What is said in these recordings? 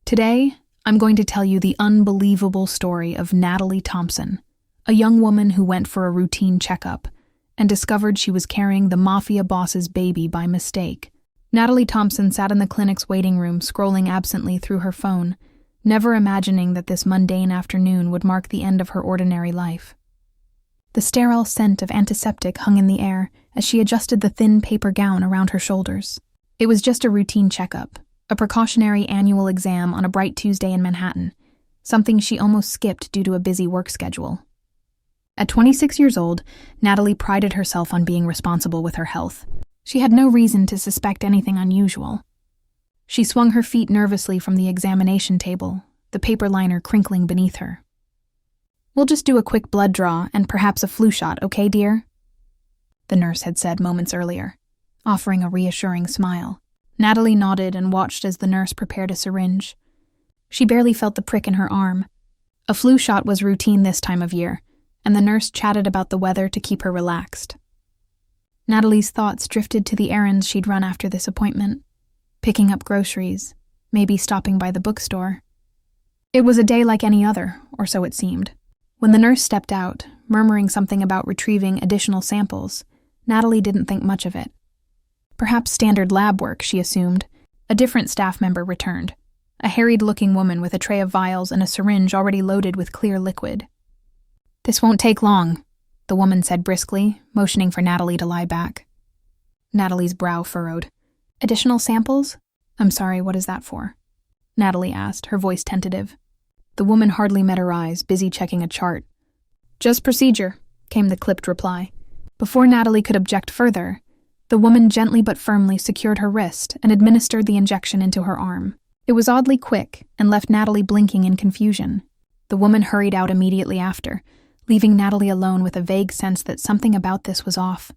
Today, I'm going to tell you the unbelievable story of Natalie Thompson, a young woman who went for a routine checkup and discovered she was carrying the Mafia boss's baby by mistake. Natalie Thompson sat in the clinic's waiting room scrolling absently through her phone, never imagining that this mundane afternoon would mark the end of her ordinary life. The sterile scent of antiseptic hung in the air as she adjusted the thin paper gown around her shoulders. It was just a routine checkup, a precautionary annual exam on a bright Tuesday in Manhattan, something she almost skipped due to a busy work schedule. At 26 years old, Natalie prided herself on being responsible with her health. She had no reason to suspect anything unusual. She swung her feet nervously from the examination table, the paper liner crinkling beneath her. "We'll just do a quick blood draw and perhaps a flu shot, okay, dear?" the nurse had said moments earlier, offering a reassuring smile. Natalie nodded and watched as the nurse prepared a syringe. She barely felt the prick in her arm. A flu shot was routine this time of year, and the nurse chatted about the weather to keep her relaxed. Natalie's thoughts drifted to the errands she'd run after this appointment, picking up groceries, maybe stopping by the bookstore. It was a day like any other, or so it seemed. When the nurse stepped out, murmuring something about retrieving additional samples, Natalie didn't think much of it. Perhaps standard lab work, she assumed. A different staff member returned, a harried-looking woman with a tray of vials and a syringe already loaded with clear liquid. "This won't take long," the woman said briskly, motioning for Natalie to lie back. Natalie's brow furrowed. "Additional samples? I'm sorry, what is that for?" Natalie asked, her voice tentative. The woman hardly met her eyes, busy checking a chart. "Just procedure," came the clipped reply. Before Natalie could object further, the woman gently but firmly secured her wrist and administered the injection into her arm. It was oddly quick and left Natalie blinking in confusion. The woman hurried out immediately after, leaving Natalie alone with a vague sense that something about this was off.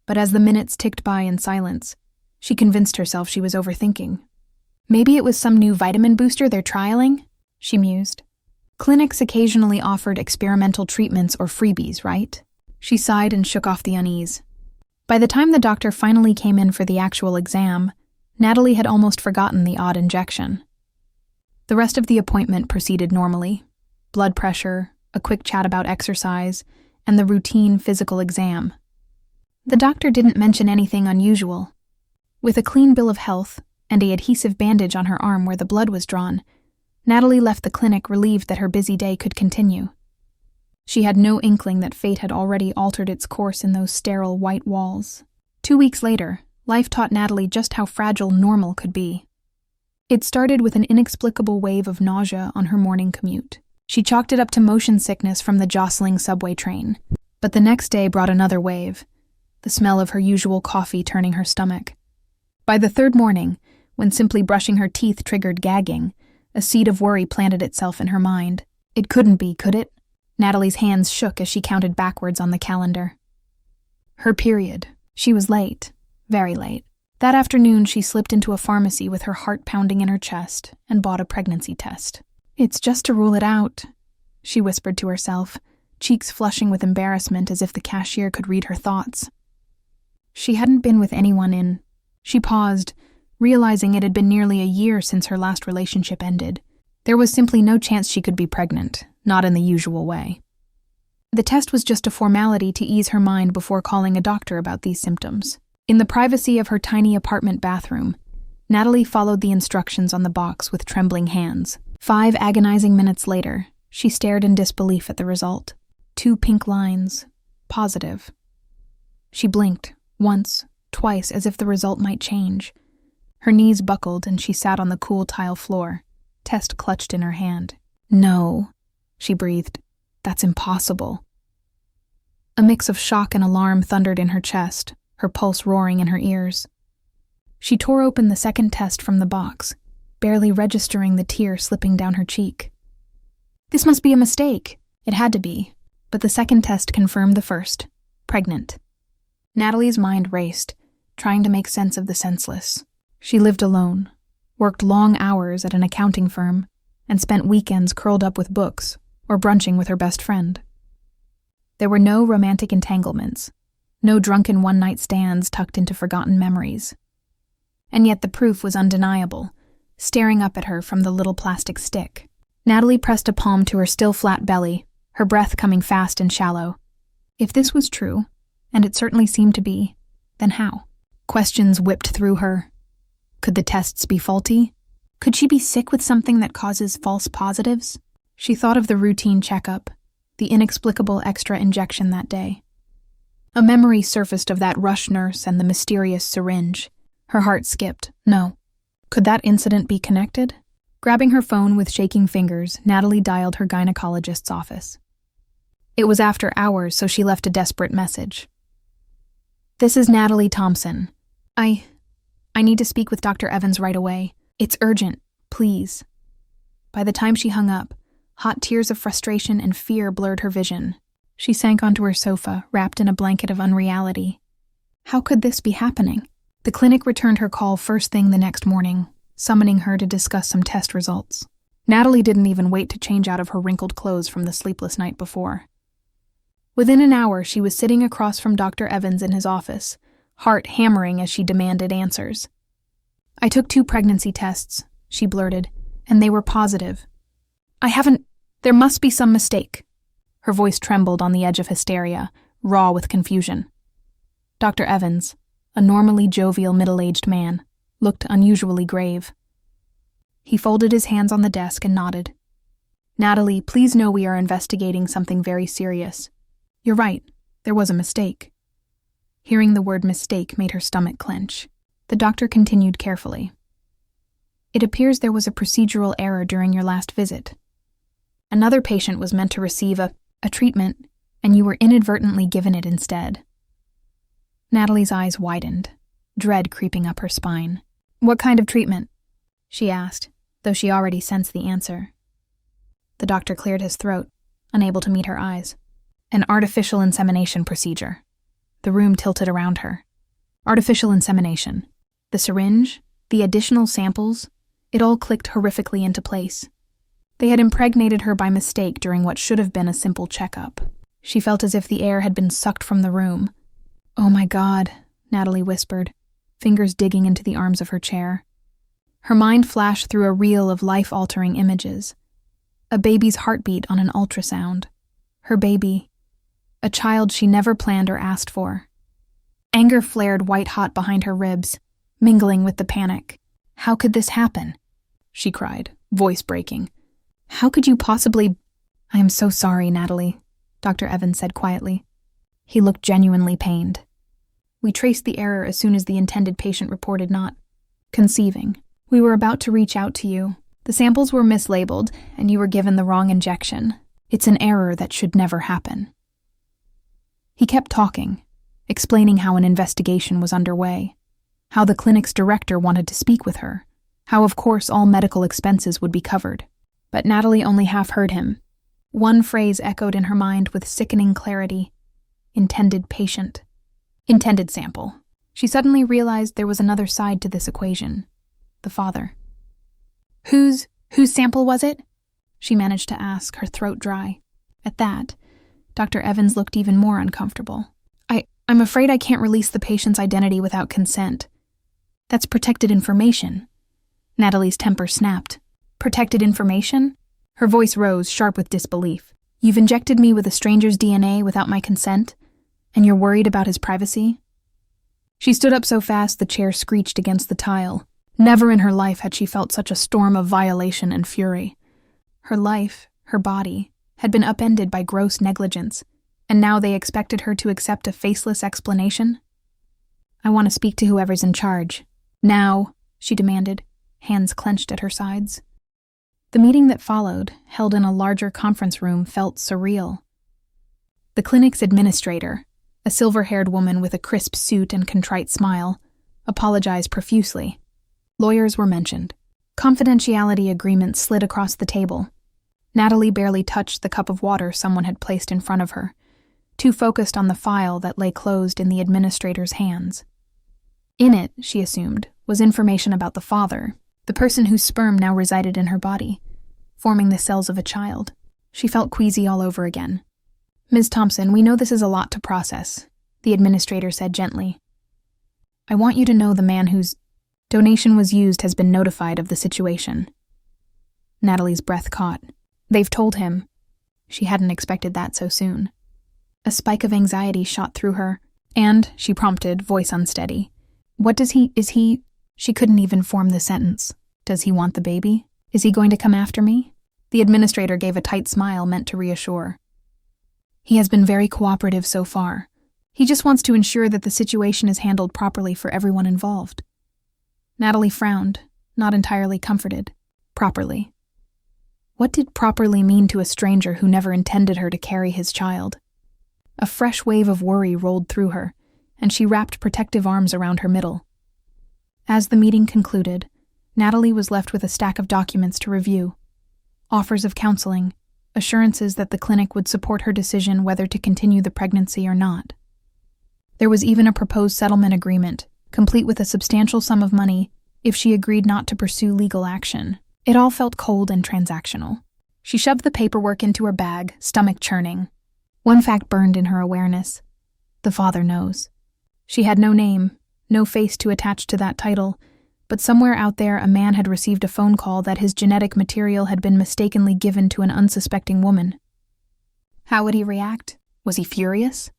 But as the minutes ticked by in silence, she convinced herself she was overthinking. Maybe it was some new vitamin booster they're trialing, she mused. Clinics occasionally offered experimental treatments or freebies, right? She sighed and shook off the unease. By the time the doctor finally came in for the actual exam, Natalie had almost forgotten the odd injection. The rest of the appointment proceeded normally. Blood pressure, a quick chat about exercise, and the routine physical exam. The doctor didn't mention anything unusual. With a clean bill of health and an adhesive bandage on her arm where the blood was drawn, Natalie left the clinic relieved that her busy day could continue. She had no inkling that fate had already altered its course in those sterile white walls. 2 weeks later, life taught Natalie just how fragile normal could be. It started with an inexplicable wave of nausea on her morning commute. She chalked it up to motion sickness from the jostling subway train. But the next day brought another wave, the smell of her usual coffee turning her stomach. By the third morning, when simply brushing her teeth triggered gagging, a seed of worry planted itself in her mind. It couldn't be, could it? Natalie's hands shook as she counted backwards on the calendar. Her period. She was late. Very late. That afternoon, she slipped into a pharmacy with her heart pounding in her chest and bought a pregnancy test. "It's just to rule it out," she whispered to herself, cheeks flushing with embarrassment as if the cashier could read her thoughts. She hadn't been with anyone in... She paused, realizing it had been nearly a year since her last relationship ended. There was simply no chance she could be pregnant, not in the usual way. The test was just a formality to ease her mind before calling a doctor about these symptoms. In the privacy of her tiny apartment bathroom, Natalie followed the instructions on the box with trembling hands. 5 agonizing minutes later, she stared in disbelief at the result. 2 pink lines. Positive. She blinked, once, twice, as if the result might change. Her knees buckled and she sat on the cool tile floor, test clutched in her hand. "No," she breathed. "That's impossible." A mix of shock and alarm thundered in her chest, her pulse roaring in her ears. She tore open the second test from the box, barely registering the tear slipping down her cheek. This must be a mistake. It had to be, but the second test confirmed the first. Pregnant. Natalie's mind raced, trying to make sense of the senseless. She lived alone, worked long hours at an accounting firm, and spent weekends curled up with books or brunching with her best friend. There were no romantic entanglements, no drunken one-night stands tucked into forgotten memories. And yet the proof was undeniable. staring up at her from the little plastic stick. Natalie pressed a palm to her still flat belly, her breath coming fast and shallow. If this was true, and it certainly seemed to be, then how? Questions whipped through her. Could the tests be faulty? Could she be sick with something that causes false positives? She thought of the routine checkup, the inexplicable extra injection that day. A memory surfaced of that rush nurse and the mysterious syringe. Her heart skipped. No. Could that incident be connected? Grabbing her phone with shaking fingers, Natalie dialed her gynecologist's office. It was after hours, so she left a desperate message. "This is Natalie Thompson. I need to speak with Dr. Evans right away. It's urgent, please." By the time she hung up, hot tears of frustration and fear blurred her vision. She sank onto her sofa, wrapped in a blanket of unreality. How could this be happening? The clinic returned her call first thing the next morning, summoning her to discuss some test results. Natalie didn't even wait to change out of her wrinkled clothes from the sleepless night before. Within an hour, she was sitting across from Dr. Evans in his office, heart hammering as she demanded answers. "I took 2 pregnancy tests," she blurted, "and they were positive. There must be some mistake." Her voice trembled on the edge of hysteria, raw with confusion. Dr. Evans, a normally jovial middle-aged man, looked unusually grave. He folded his hands on the desk and nodded. "Natalie, please know we are investigating something very serious. You're right, there was a mistake." Hearing the word mistake made her stomach clench. The doctor continued carefully. "It appears there was a procedural error during your last visit. Another patient was meant to receive a treatment, and you were inadvertently given it instead." Natalie's eyes widened, dread creeping up her spine. "What kind of treatment?" she asked, though she already sensed the answer. The doctor cleared his throat, unable to meet her eyes. "An artificial insemination procedure." The room tilted around her. Artificial insemination. The syringe, the additional samples, it all clicked horrifically into place. They had impregnated her by mistake during what should have been a simple checkup. She felt as if the air had been sucked from the room. "Oh my God," Natalie whispered, fingers digging into the arms of her chair. Her mind flashed through a reel of life-altering images. A baby's heartbeat on an ultrasound. Her baby. A child she never planned or asked for. Anger flared white-hot behind her ribs, mingling with the panic. "How could this happen?" she cried, voice breaking. "How could you possibly—" "I am so sorry, Natalie," Dr. Evans said quietly. He looked genuinely pained. "We traced the error as soon as the intended patient reported not conceiving. We were about to reach out to you. The samples were mislabeled, and you were given the wrong injection. It's an error that should never happen." He kept talking, explaining how an investigation was underway, how the clinic's director wanted to speak with her, how of course all medical expenses would be covered. But Natalie only half heard him. One phrase echoed in her mind with sickening clarity. Intended patient. Intended sample. She suddenly realized there was another side to this equation. The father. Whose sample was it?" she managed to ask, her throat dry. At that, Dr. Evans looked even more uncomfortable. I'm afraid I can't release the patient's identity without consent. That's protected information." Natalie's temper snapped. "Protected information?" Her voice rose, sharp with disbelief. "You've injected me with a stranger's DNA without my consent, and you're worried about his privacy?" She stood up so fast the chair screeched against the tile. Never in her life had she felt such a storm of violation and fury. Her life, her body, had been upended by gross negligence, and now they expected her to accept a faceless explanation? "I want to speak to whoever's in charge. Now," she demanded, hands clenched at her sides. The meeting that followed, held in a larger conference room, felt surreal. The clinic's administrator, a silver-haired woman with a crisp suit and contrite smile, apologized profusely. Lawyers were mentioned. Confidentiality agreements slid across the table. Natalie barely touched the cup of water someone had placed in front of her, too focused on the file that lay closed in the administrator's hands. In it, she assumed, was information about the father, the person whose sperm now resided in her body, forming the cells of a child. She felt queasy all over again. "Ms. Thompson, we know this is a lot to process," the administrator said gently. "I want you to know the man who's—" Donation was used has been notified of the situation. Natalie's breath caught. They've told him. She hadn't expected that so soon. A spike of anxiety shot through her, and, she prompted, voice unsteady. Is he? She couldn't even form the sentence. Does he want the baby? Is he going to come after me? The administrator gave a tight smile meant to reassure. He has been very cooperative so far. He just wants to ensure that the situation is handled properly for everyone involved. Natalie frowned, not entirely comforted. Properly. What did properly mean to a stranger who never intended her to carry his child? A fresh wave of worry rolled through her, and she wrapped protective arms around her middle. As the meeting concluded, Natalie was left with a stack of documents to review. Offers of counseling, assurances that the clinic would support her decision whether to continue the pregnancy or not. There was even a proposed settlement agreement, complete with a substantial sum of money if she agreed not to pursue legal action. It all felt cold and transactional. She shoved the paperwork into her bag, stomach churning. One fact burned in her awareness. The father knows. She had no name, no face to attach to that title, but somewhere out there a man had received a phone call that his genetic material had been mistakenly given to an unsuspecting woman. How would he react? Was he furious?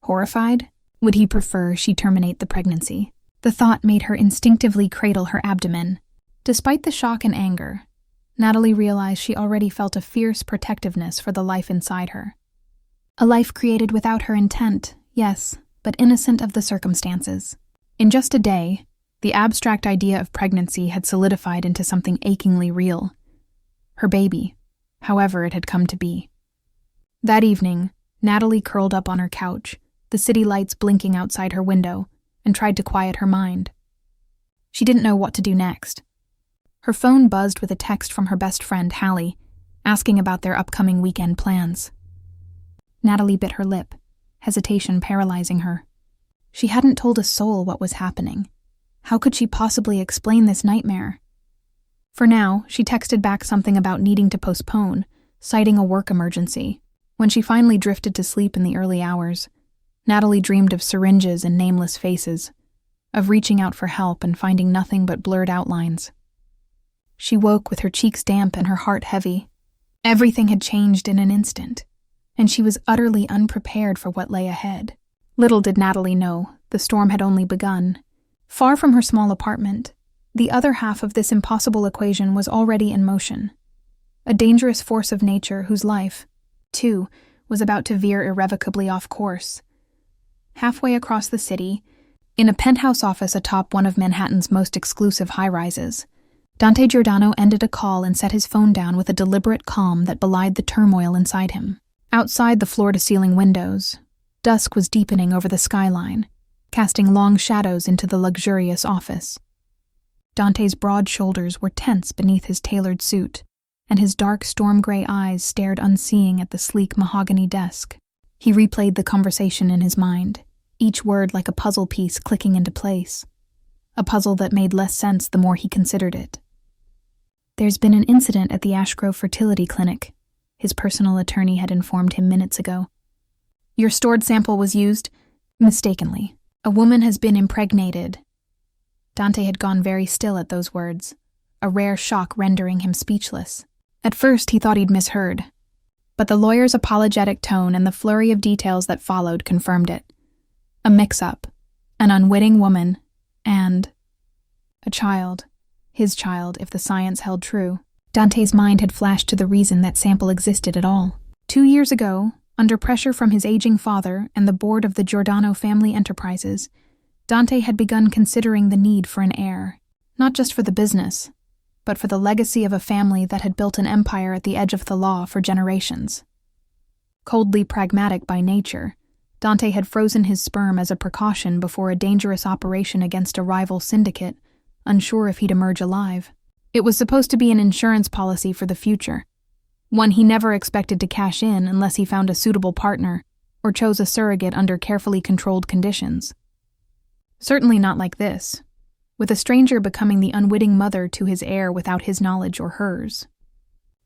Horrified? Would he prefer she terminate the pregnancy? The thought made her instinctively cradle her abdomen. Despite the shock and anger, Natalie realized she already felt a fierce protectiveness for the life inside her. A life created without her intent, yes, but innocent of the circumstances. In just a day, the abstract idea of pregnancy had solidified into something achingly real. Her baby, however it had come to be. That evening, Natalie curled up on her couch, the city lights blinking outside her window, and tried to quiet her mind. She didn't know what to do next. Her phone buzzed with a text from her best friend, Hallie, asking about their upcoming weekend plans. Natalie bit her lip, hesitation paralyzing her. She hadn't told a soul what was happening. How could she possibly explain this nightmare? For now, she texted back something about needing to postpone, citing a work emergency. When she finally drifted to sleep in the early hours, Natalie dreamed of syringes and nameless faces, of reaching out for help and finding nothing but blurred outlines. She woke with her cheeks damp and her heart heavy. Everything had changed in an instant, and she was utterly unprepared for what lay ahead. Little did Natalie know, the storm had only begun. Far from her small apartment, the other half of this impossible equation was already in motion. A dangerous force of nature whose life, too, was about to veer irrevocably off course. Halfway across the city, in a penthouse office atop one of Manhattan's most exclusive high-rises, Dante Giordano ended a call and set his phone down with a deliberate calm that belied the turmoil inside him. Outside the floor-to-ceiling windows, dusk was deepening over the skyline, casting long shadows into the luxurious office. Dante's broad shoulders were tense beneath his tailored suit, and his dark storm-gray eyes stared unseeing at the sleek mahogany desk. He replayed the conversation in his mind, each word like a puzzle piece clicking into place, a puzzle that made less sense the more he considered it. There's been an incident at the Ashgrove Fertility Clinic, his personal attorney had informed him minutes ago. Your stored sample was used, mistakenly. A woman has been impregnated. Dante had gone very still at those words, a rare shock rendering him speechless. At first he thought he'd misheard, but the lawyer's apologetic tone and the flurry of details that followed confirmed it. A mix-up, an unwitting woman, and a child. His child, if the science held true. Dante's mind had flashed to the reason that sample existed at all. 2 years ago, under pressure from his aging father and the board of the Giordano family enterprises, Dante had begun considering the need for an heir, not just for the business, but for the legacy of a family that had built an empire at the edge of the law for generations. Coldly pragmatic by nature, Dante had frozen his sperm as a precaution before a dangerous operation against a rival syndicate, unsure if he'd emerge alive. It was supposed to be an insurance policy for the future, one he never expected to cash in unless he found a suitable partner or chose a surrogate under carefully controlled conditions. Certainly not like this, with a stranger becoming the unwitting mother to his heir without his knowledge or hers.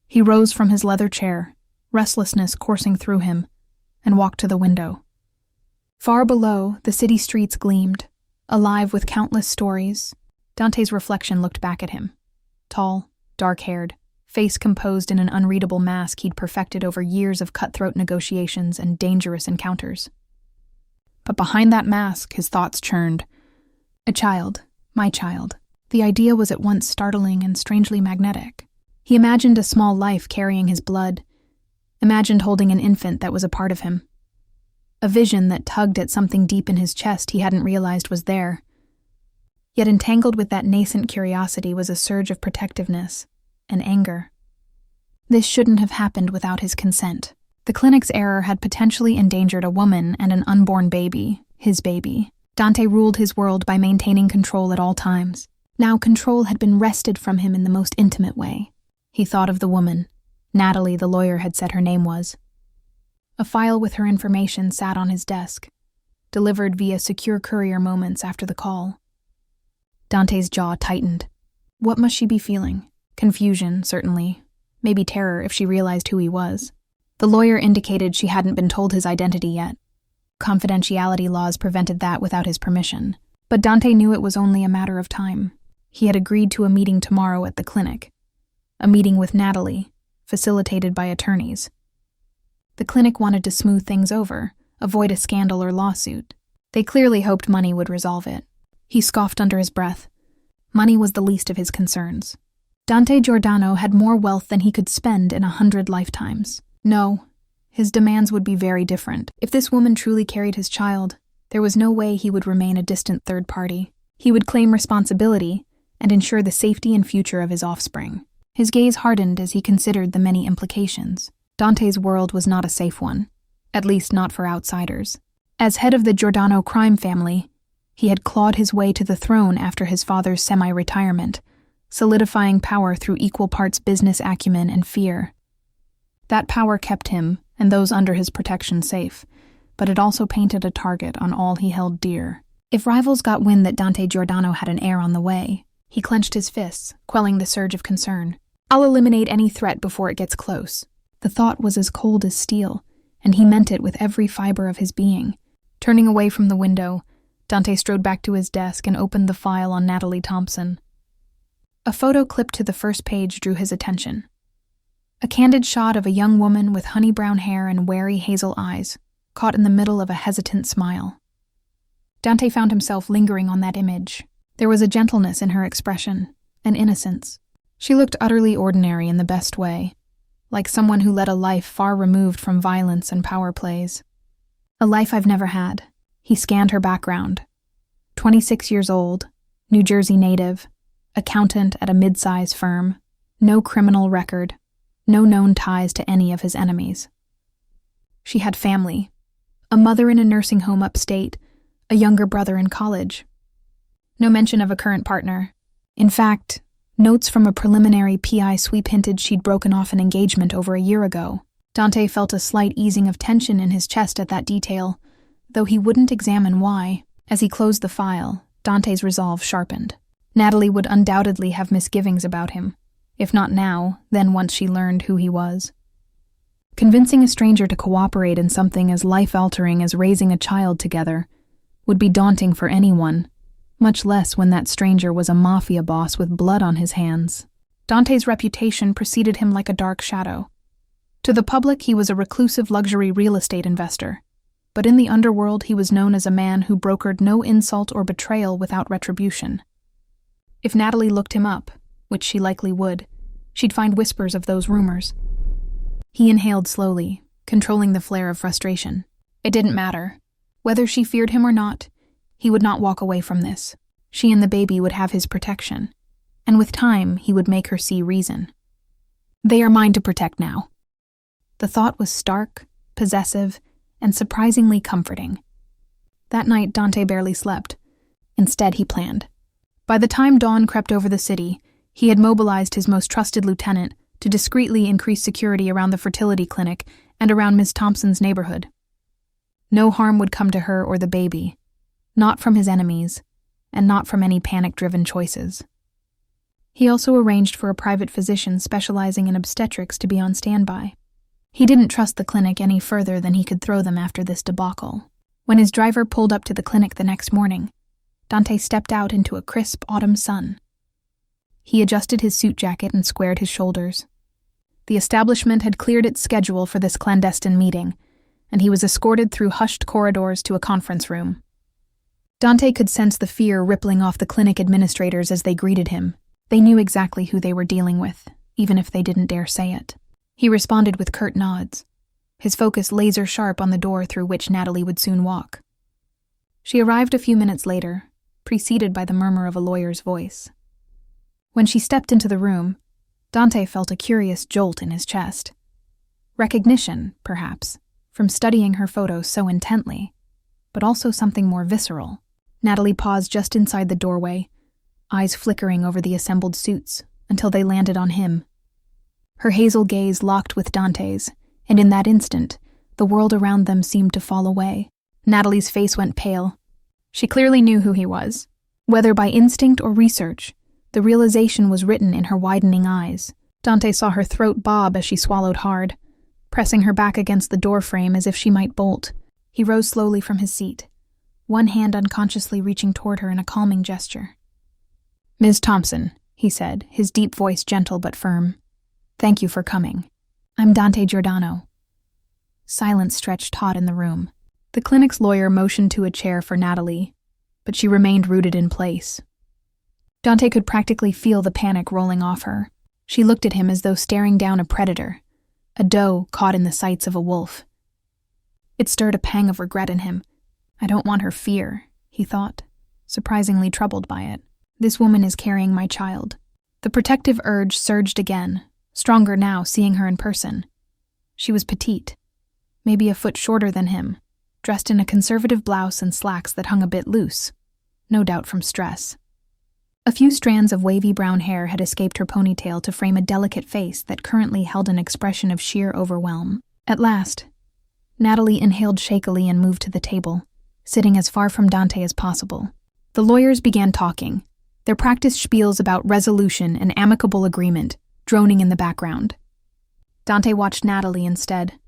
He rose from his leather chair, restlessness coursing through him, and walked to the window. Far below, the city streets gleamed, alive with countless stories. Dante's reflection looked back at him. Tall, dark-haired, face composed in an unreadable mask he'd perfected over years of cutthroat negotiations and dangerous encounters. But behind that mask, his thoughts churned. A child, my child. The idea was at once startling and strangely magnetic. He imagined a small life carrying his blood, imagined holding an infant that was a part of him. A vision that tugged at something deep in his chest he hadn't realized was there. Yet entangled with that nascent curiosity was a surge of protectiveness and anger. This shouldn't have happened without his consent. The clinic's error had potentially endangered a woman and an unborn baby, his baby. Dante ruled his world by maintaining control at all times. Now control had been wrested from him in the most intimate way. He thought of the woman. Natalie, the lawyer, had said her name was. A file with her information sat on his desk, delivered via secure courier moments after the call. Dante's jaw tightened. What must she be feeling? Confusion, certainly. Maybe terror if she realized who he was. The lawyer indicated she hadn't been told his identity yet. Confidentiality laws prevented that without his permission. But Dante knew it was only a matter of time. He had agreed to a meeting tomorrow at the clinic. A meeting with Natalie, facilitated by attorneys. The clinic wanted to smooth things over, avoid a scandal or lawsuit. They clearly hoped money would resolve it. He scoffed under his breath. Money was the least of his concerns. Dante Giordano had more wealth than he could spend in 100 lifetimes. No, his demands would be very different. If this woman truly carried his child, there was no way he would remain a distant third party. He would claim responsibility and ensure the safety and future of his offspring. His gaze hardened as he considered the many implications. Dante's world was not a safe one, at least not for outsiders. As head of the Giordano crime family, he had clawed his way to the throne after his father's semi-retirement, solidifying power through equal parts business acumen and fear. That power kept him and those under his protection safe, but it also painted a target on all he held dear. If rivals got wind that Dante Giordano had an heir on the way, he clenched his fists, quelling the surge of concern. I'll eliminate any threat before it gets close. The thought was as cold as steel, and he meant it with every fiber of his being. Turning away from the window, Dante strode back to his desk and opened the file on Natalie Thompson. A photo clipped to the first page drew his attention. A candid shot of a young woman with honey-brown hair and wary hazel eyes, caught in the middle of a hesitant smile. Dante found himself lingering on that image. There was a gentleness in her expression, an innocence. She looked utterly ordinary in the best way, like someone who led a life far removed from violence and power plays. A life I've never had. He scanned her background. 26 years old, New Jersey native, accountant at a mid-size firm, no criminal record, no known ties to any of his enemies. She had family, a mother in a nursing home upstate, a younger brother in college. No mention of a current partner. In fact, notes from a preliminary PI sweep hinted she'd broken off an engagement over a year ago. Dante felt a slight easing of tension in his chest at that detail, though he wouldn't examine why. As he closed the file, Dante's resolve sharpened. Natalie would undoubtedly have misgivings about him. If not now, then once she learned who he was. Convincing a stranger to cooperate in something as life-altering as raising a child together would be daunting for anyone, much less when that stranger was a mafia boss with blood on his hands. Dante's reputation preceded him like a dark shadow. To the public, he was a reclusive luxury real estate investor, but in the underworld he was known as a man who brokered no insult or betrayal without retribution. If Natalie looked him up, which she likely would, she'd find whispers of those rumors. He inhaled slowly, controlling the flare of frustration. It didn't matter. Whether she feared him or not, he would not walk away from this. She and the baby would have his protection, and with time he would make her see reason. They are mine to protect now. The thought was stark, possessive, and surprisingly comforting. That night Dante barely slept. Instead he planned. By the time dawn crept over the city, he had mobilized his most trusted lieutenant to discreetly increase security around the fertility clinic and around Miss Thompson's neighborhood. No harm would come to her or the baby, not from his enemies, and not from any panic-driven choices. He also arranged for a private physician specializing in obstetrics to be on standby. He didn't trust the clinic any further than he could throw them after this debacle. When his driver pulled up to the clinic the next morning, Dante stepped out into a crisp autumn sun. He adjusted his suit jacket and squared his shoulders. The establishment had cleared its schedule for this clandestine meeting, and he was escorted through hushed corridors to a conference room. Dante could sense the fear rippling off the clinic administrators as they greeted him. They knew exactly who they were dealing with, even if they didn't dare say it. He responded with curt nods, his focus laser-sharp on the door through which Natalie would soon walk. She arrived a few minutes later, preceded by the murmur of a lawyer's voice. When she stepped into the room, Dante felt a curious jolt in his chest. Recognition, perhaps, from studying her photos so intently, but also something more visceral. Natalie paused just inside the doorway, eyes flickering over the assembled suits until they landed on him. Her hazel gaze locked with Dante's, and in that instant, the world around them seemed to fall away. Natalie's face went pale. She clearly knew who he was. Whether by instinct or research, the realization was written in her widening eyes. Dante saw her throat bob as she swallowed hard, pressing her back against the doorframe as if she might bolt. He rose slowly from his seat, one hand unconsciously reaching toward her in a calming gesture. "Ms. Thompson," he said, his deep voice gentle but firm. "Thank you for coming. I'm Dante Giordano." Silence stretched taut in the room. The clinic's lawyer motioned to a chair for Natalie, but she remained rooted in place. Dante could practically feel the panic rolling off her. She looked at him as though staring down a predator, a doe caught in the sights of a wolf. It stirred a pang of regret in him. "I don't want her fear," he thought, surprisingly troubled by it. "This woman is carrying my child." The protective urge surged again, stronger now seeing her in person. She was petite, maybe a foot shorter than him, dressed in a conservative blouse and slacks that hung a bit loose, no doubt from stress. A few strands of wavy brown hair had escaped her ponytail to frame a delicate face that currently held an expression of sheer overwhelm. At last, Natalie inhaled shakily and moved to the table, sitting as far from Dante as possible. The lawyers began talking, their practiced spiels about resolution and amicable agreement droning in the background. Dante watched Natalie instead.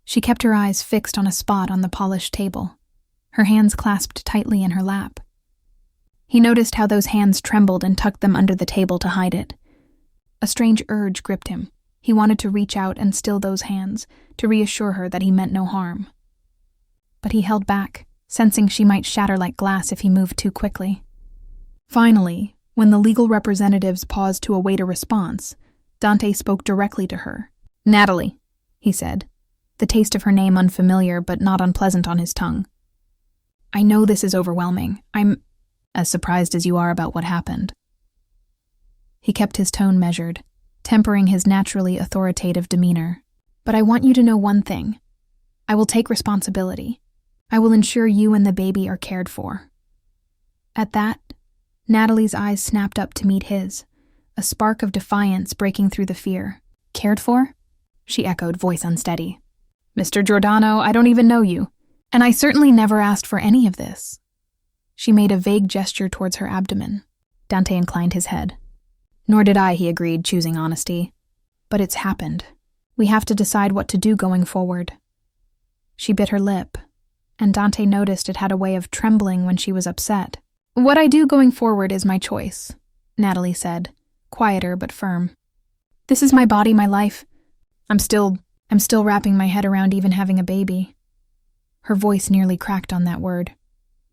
She kept her eyes fixed on a spot on the polished table, her hands clasped tightly in her lap. He noticed how those hands trembled and tucked them under the table to hide it. A strange urge gripped him. He wanted to reach out and still those hands, to reassure her that he meant no harm. But he held back, sensing she might shatter like glass if he moved too quickly. Finally, when the legal representatives paused to await a response, Dante spoke directly to her. "Natalie," he said, the taste of her name unfamiliar but not unpleasant on his tongue. "I know this is overwhelming. I'm as surprised as you are about what happened." He kept his tone measured, tempering his naturally authoritative demeanor. "But I want you to know one thing. I will take responsibility. I will ensure you and the baby are cared for." At that, Natalie's eyes snapped up to meet his, a spark of defiance breaking through the fear. "Cared for?" she echoed, voice unsteady. "Mr. Giordano, I don't even know you, and I certainly never asked for any of this." She made a vague gesture towards her abdomen. Dante inclined his head. "Nor did I," he agreed, choosing honesty. "But it's happened. We have to decide what to do going forward." She bit her lip, and Dante noticed it had a way of trembling when she was upset. "What I do going forward is my choice," Natalie said, quieter but firm. "This is my body, my life. I'm still wrapping my head around even having a baby." Her voice nearly cracked on that word,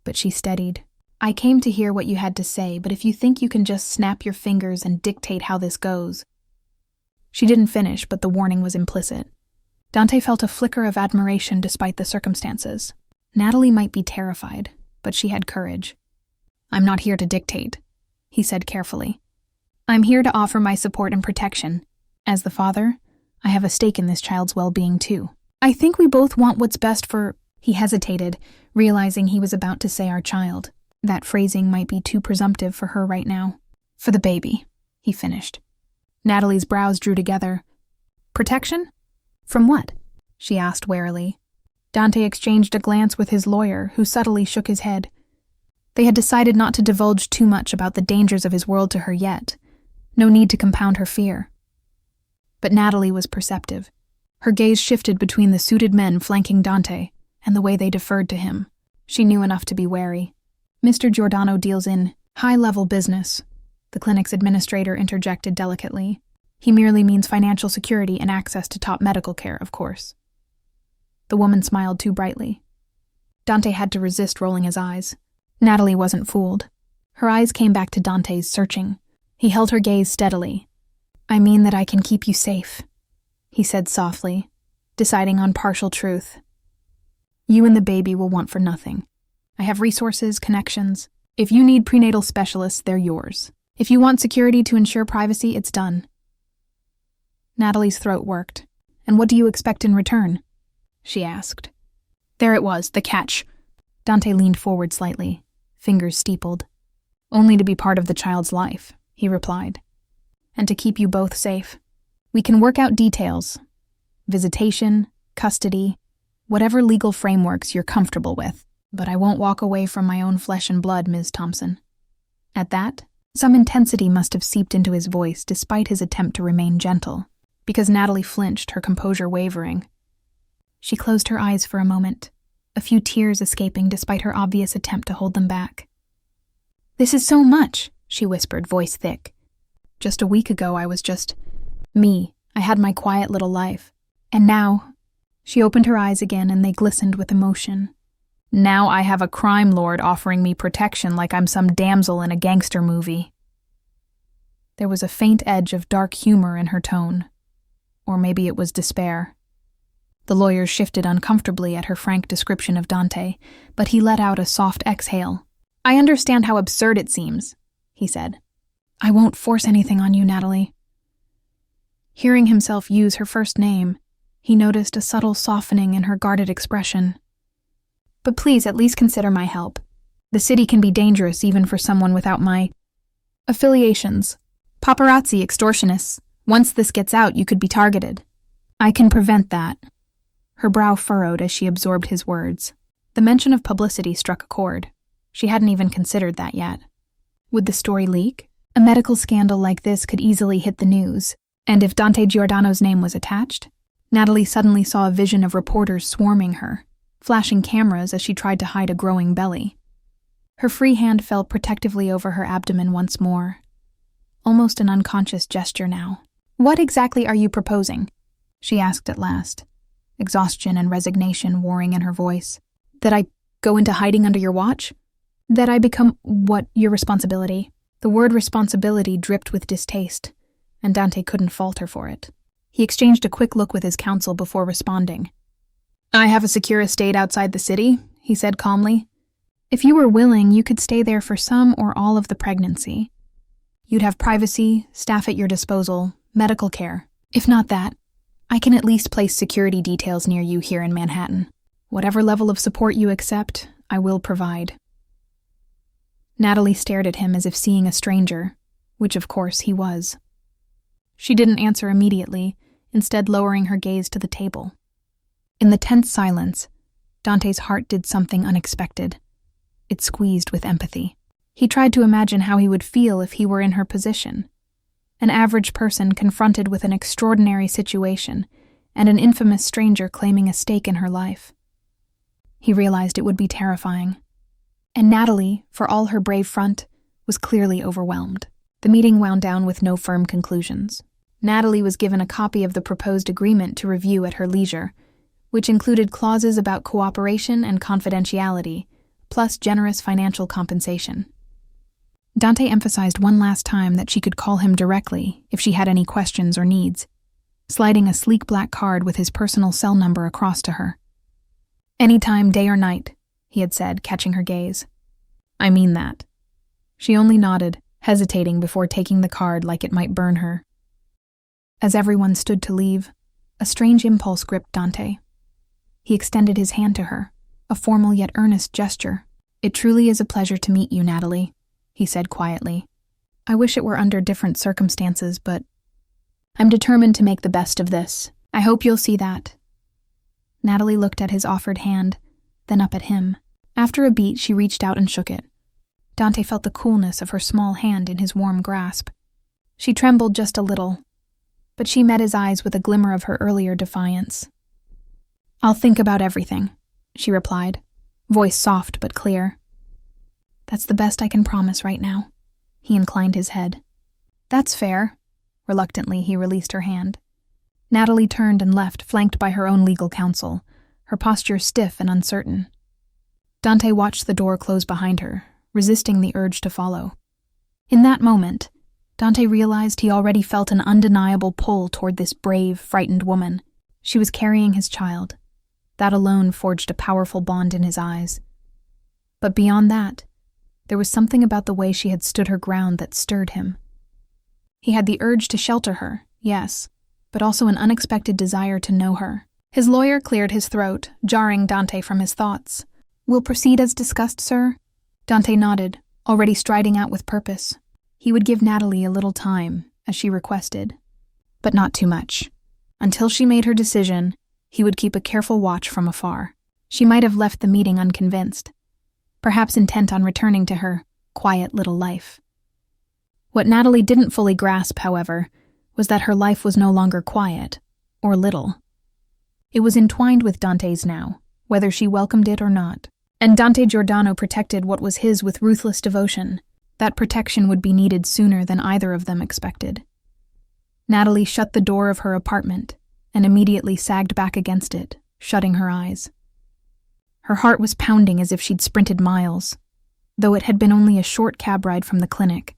but she steadied. "I came to hear what you had to say, but if you think you can just snap your fingers and dictate how this goes..." She didn't finish, but the warning was implicit. Dante felt a flicker of admiration despite the circumstances. Natalie might be terrified, but she had courage. "I'm not here to dictate," he said carefully. "I'm here to offer my support and protection. As the father, I have a stake in this child's well-being too. I think we both want what's best for..." He hesitated, realizing he was about to say our child. That phrasing might be too presumptive for her right now. "For the baby," he finished. Natalie's brows drew together. "Protection? From what?" she asked warily. Dante exchanged a glance with his lawyer, who subtly shook his head. They had decided not to divulge too much about the dangers of his world to her yet. No need to compound her fear. But Natalie was perceptive. Her gaze shifted between the suited men flanking Dante and the way they deferred to him. She knew enough to be wary. Mr. Giordano deals in high-level business, the clinic's administrator interjected delicately. He merely means financial security and access to top medical care, of course. The woman smiled too brightly. Dante had to resist rolling his eyes. Natalie wasn't fooled. Her eyes came back to Dante's, searching. He held her gaze steadily. "I mean that I can keep you safe," he said softly, deciding on partial truth. "You and the baby will want for nothing. I have resources, connections. If you need prenatal specialists, they're yours. If you want security to ensure privacy, it's done." Natalie's throat worked. "And what do you expect in return?" she asked. There it was, the catch. Dante leaned forward slightly, fingers steepled. "Only to be part of the child's life," he replied. "And to keep you both safe. We can work out details. Visitation, custody, whatever legal frameworks you're comfortable with. But I won't walk away from my own flesh and blood, Ms. Thompson." At that, some intensity must have seeped into his voice despite his attempt to remain gentle, because Natalie flinched, her composure wavering. She closed her eyes for a moment, a few tears escaping despite her obvious attempt to hold them back. "This is so much," she whispered, voice thick. "Just a week ago I was just me. I had my quiet little life. And now—" She opened her eyes again and they glistened with emotion. "Now I have a crime lord offering me protection like I'm some damsel in a gangster movie." There was a faint edge of dark humor in her tone. Or maybe it was despair. The lawyer shifted uncomfortably at her frank description of Dante, but he let out a soft exhale. "I understand how absurd it seems," he said. "I won't force anything on you, Natalie." Hearing himself use her first name, he noticed a subtle softening in her guarded expression. "But please at least consider my help. The city can be dangerous even for someone without my affiliations. Paparazzi, extortionists. Once this gets out, you could be targeted. I can prevent that." Her brow furrowed as she absorbed his words. The mention of publicity struck a chord. She hadn't even considered that yet. Would the story leak? A medical scandal like this could easily hit the news. And if Dante Giordano's name was attached? Natalie suddenly saw a vision of reporters swarming her, flashing cameras as she tried to hide a growing belly. Her free hand fell protectively over her abdomen once more. Almost an unconscious gesture now. "What exactly are you proposing?" she asked at last, exhaustion and resignation warring in her voice. "That I go into hiding under your watch? That I become, what, your responsibility?" The word responsibility dripped with distaste, and Dante couldn't fault her for it. He exchanged a quick look with his counsel before responding. "I have a secure estate outside the city," he said calmly. "If you were willing, you could stay there for some or all of the pregnancy. You'd have privacy, staff at your disposal, medical care. If not that, I can at least place security details near you here in Manhattan. Whatever level of support you accept, I will provide." Natalie stared at him as if seeing a stranger, which of course he was. She didn't answer immediately, instead lowering her gaze to the table. In the tense silence, Dante's heart did something unexpected. It squeezed with empathy. He tried to imagine how he would feel if he were in her position. An average person confronted with an extraordinary situation and an infamous stranger claiming a stake in her life. He realized it would be terrifying. And Natalie, for all her brave front, was clearly overwhelmed. The meeting wound down with no firm conclusions. Natalie was given a copy of the proposed agreement to review at her leisure, which included clauses about cooperation and confidentiality, plus generous financial compensation. Dante emphasized one last time that she could call him directly if she had any questions or needs, sliding a sleek black card with his personal cell number across to her. "Anytime, day or night," he had said, catching her gaze. "I mean that." She only nodded, hesitating before taking the card like it might burn her. As everyone stood to leave, a strange impulse gripped Dante. He extended his hand to her, a formal yet earnest gesture. "It truly is a pleasure to meet you, Natalie," he said quietly. "I wish it were under different circumstances, but I'm determined to make the best of this. I hope you'll see that." Natalie looked at his offered hand, then up at him. After a beat, she reached out and shook it. Dante felt the coolness of her small hand in his warm grasp. She trembled just a little, but she met his eyes with a glimmer of her earlier defiance. "I'll think about everything," she replied, voice soft but clear. That's the best I can promise right now. He inclined his head. That's fair. Reluctantly, he released her hand. Natalie turned and left, flanked by her own legal counsel, her posture stiff and uncertain. Dante watched the door close behind her, resisting the urge to follow. In that moment, Dante realized he already felt an undeniable pull toward this brave, frightened woman. She was carrying his child. That alone forged a powerful bond in his eyes. But beyond that, there was something about the way she had stood her ground that stirred him. He had the urge to shelter her, yes, but also an unexpected desire to know her. His lawyer cleared his throat, jarring Dante from his thoughts. "We'll proceed as discussed, sir?" Dante nodded, already striding out with purpose. He would give Natalie a little time, as she requested, but not too much. Until she made her decision, he would keep a careful watch from afar. She might have left the meeting unconvinced, perhaps intent on returning to her quiet little life. What Natalie didn't fully grasp, however, was that her life was no longer quiet, or little. It was entwined with Dante's now, whether she welcomed it or not. And Dante Giordano protected what was his with ruthless devotion. That protection would be needed sooner than either of them expected. Natalie shut the door of her apartment and immediately sagged back against it, shutting her eyes. Her heart was pounding as if she'd sprinted miles, though it had been only a short cab ride from the clinic.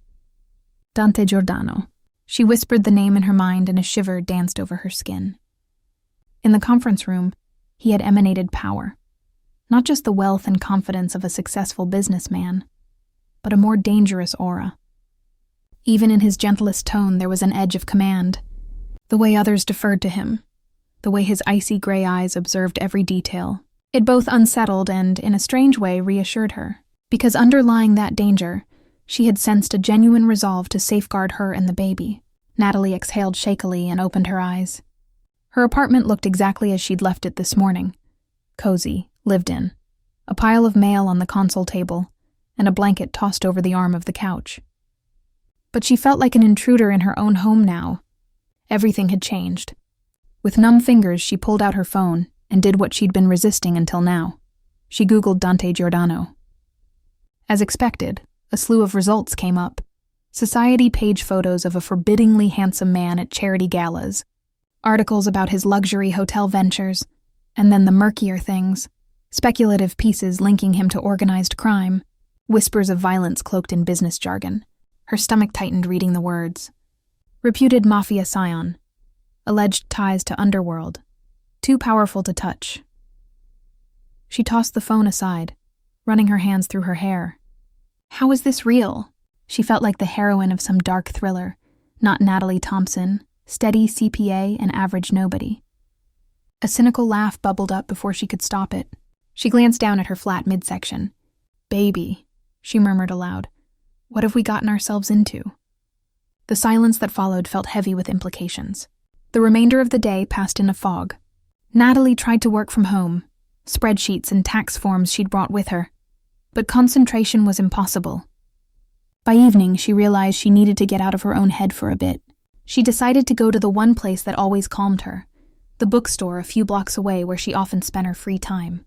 Dante Giordano. She whispered the name in her mind and a shiver danced over her skin. In the conference room, he had emanated power. Not just the wealth and confidence of a successful businessman, but a more dangerous aura. Even in his gentlest tone there was an edge of command. The way others deferred to him, the way his icy gray eyes observed every detail. It both unsettled and, in a strange way, reassured her, because underlying that danger, she had sensed a genuine resolve to safeguard her and the baby. Natalie exhaled shakily and opened her eyes. Her apartment looked exactly as she'd left it this morning. Cozy, lived in. A pile of mail on the console table, and a blanket tossed over the arm of the couch. But she felt like an intruder in her own home now. Everything had changed. With numb fingers, she pulled out her phone and did what she'd been resisting until now. She Googled Dante Giordano. As expected, a slew of results came up. Society page photos of a forbiddingly handsome man at charity galas, articles about his luxury hotel ventures, and then the murkier things, speculative pieces linking him to organized crime, whispers of violence cloaked in business jargon. Her stomach tightened reading the words. Reputed Mafia scion. Alleged ties to underworld. Too powerful to touch. She tossed the phone aside, running her hands through her hair. How is this real? She felt like the heroine of some dark thriller, not Natalie Thompson, steady CPA and average nobody. A cynical laugh bubbled up before she could stop it. She glanced down at her flat midsection. Baby, she murmured aloud. What have we gotten ourselves into? The silence that followed felt heavy with implications. The remainder of the day passed in a fog. Natalie tried to work from home, spreadsheets and tax forms she'd brought with her, but concentration was impossible. By evening, she realized she needed to get out of her own head for a bit. She decided to go to the one place that always calmed her, the bookstore a few blocks away where she often spent her free time.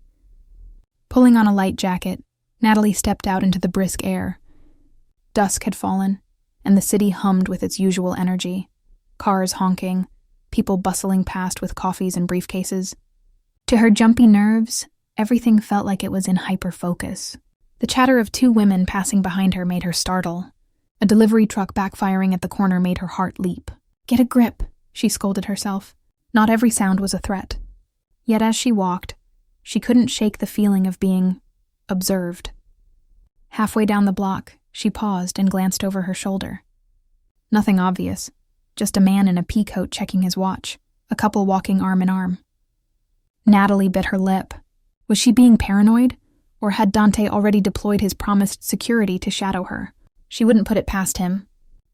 Pulling on a light jacket, Natalie stepped out into the brisk air. Dusk had fallen, and the city hummed with its usual energy. Cars honking, people bustling past with coffees and briefcases. To her jumpy nerves, everything felt like it was in hyper-focus. The chatter of two women passing behind her made her startle. A delivery truck backfiring at the corner made her heart leap. Get a grip, she scolded herself. Not every sound was a threat. Yet as she walked, she couldn't shake the feeling of being observed. Halfway down the block, she paused and glanced over her shoulder. Nothing obvious, just a man in a pea coat checking his watch, a couple walking arm in arm. Natalie bit her lip. Was she being paranoid, or had Dante already deployed his promised security to shadow her? She wouldn't put it past him.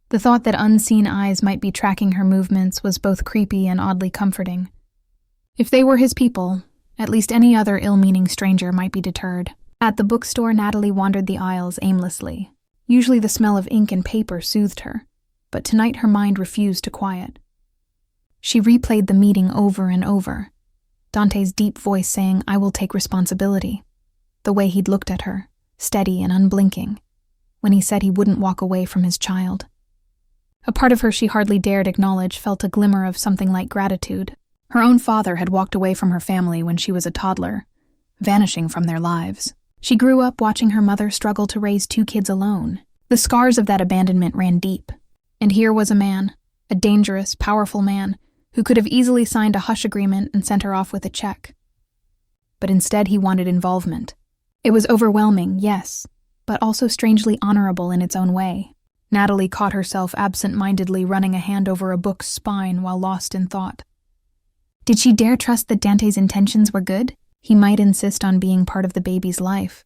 The thought that unseen eyes might be tracking her movements was both creepy and oddly comforting. If they were his people, at least any other ill-meaning stranger might be deterred. At the bookstore, Natalie wandered the aisles aimlessly. Usually the smell of ink and paper soothed her, but tonight her mind refused to quiet. She replayed the meeting over and over. Dante's deep voice saying, "I will take responsibility." The way he'd looked at her, steady and unblinking. when he said he wouldn't walk away from his child. A part of her she hardly dared acknowledge felt a glimmer of something like gratitude. Her own father had walked away from her family when she was a toddler, vanishing from their lives. She grew up watching her mother struggle to raise 2 kids alone. The scars of that abandonment ran deep. And here was a man, a dangerous, powerful man, who could have easily signed a hush agreement and sent her off with a check. But instead he wanted involvement. It was overwhelming, yes, but also strangely honorable in its own way. Natalie caught herself absent-mindedly running a hand over a book's spine while lost in thought. Did she dare trust that Dante's intentions were good? He might insist on being part of the baby's life.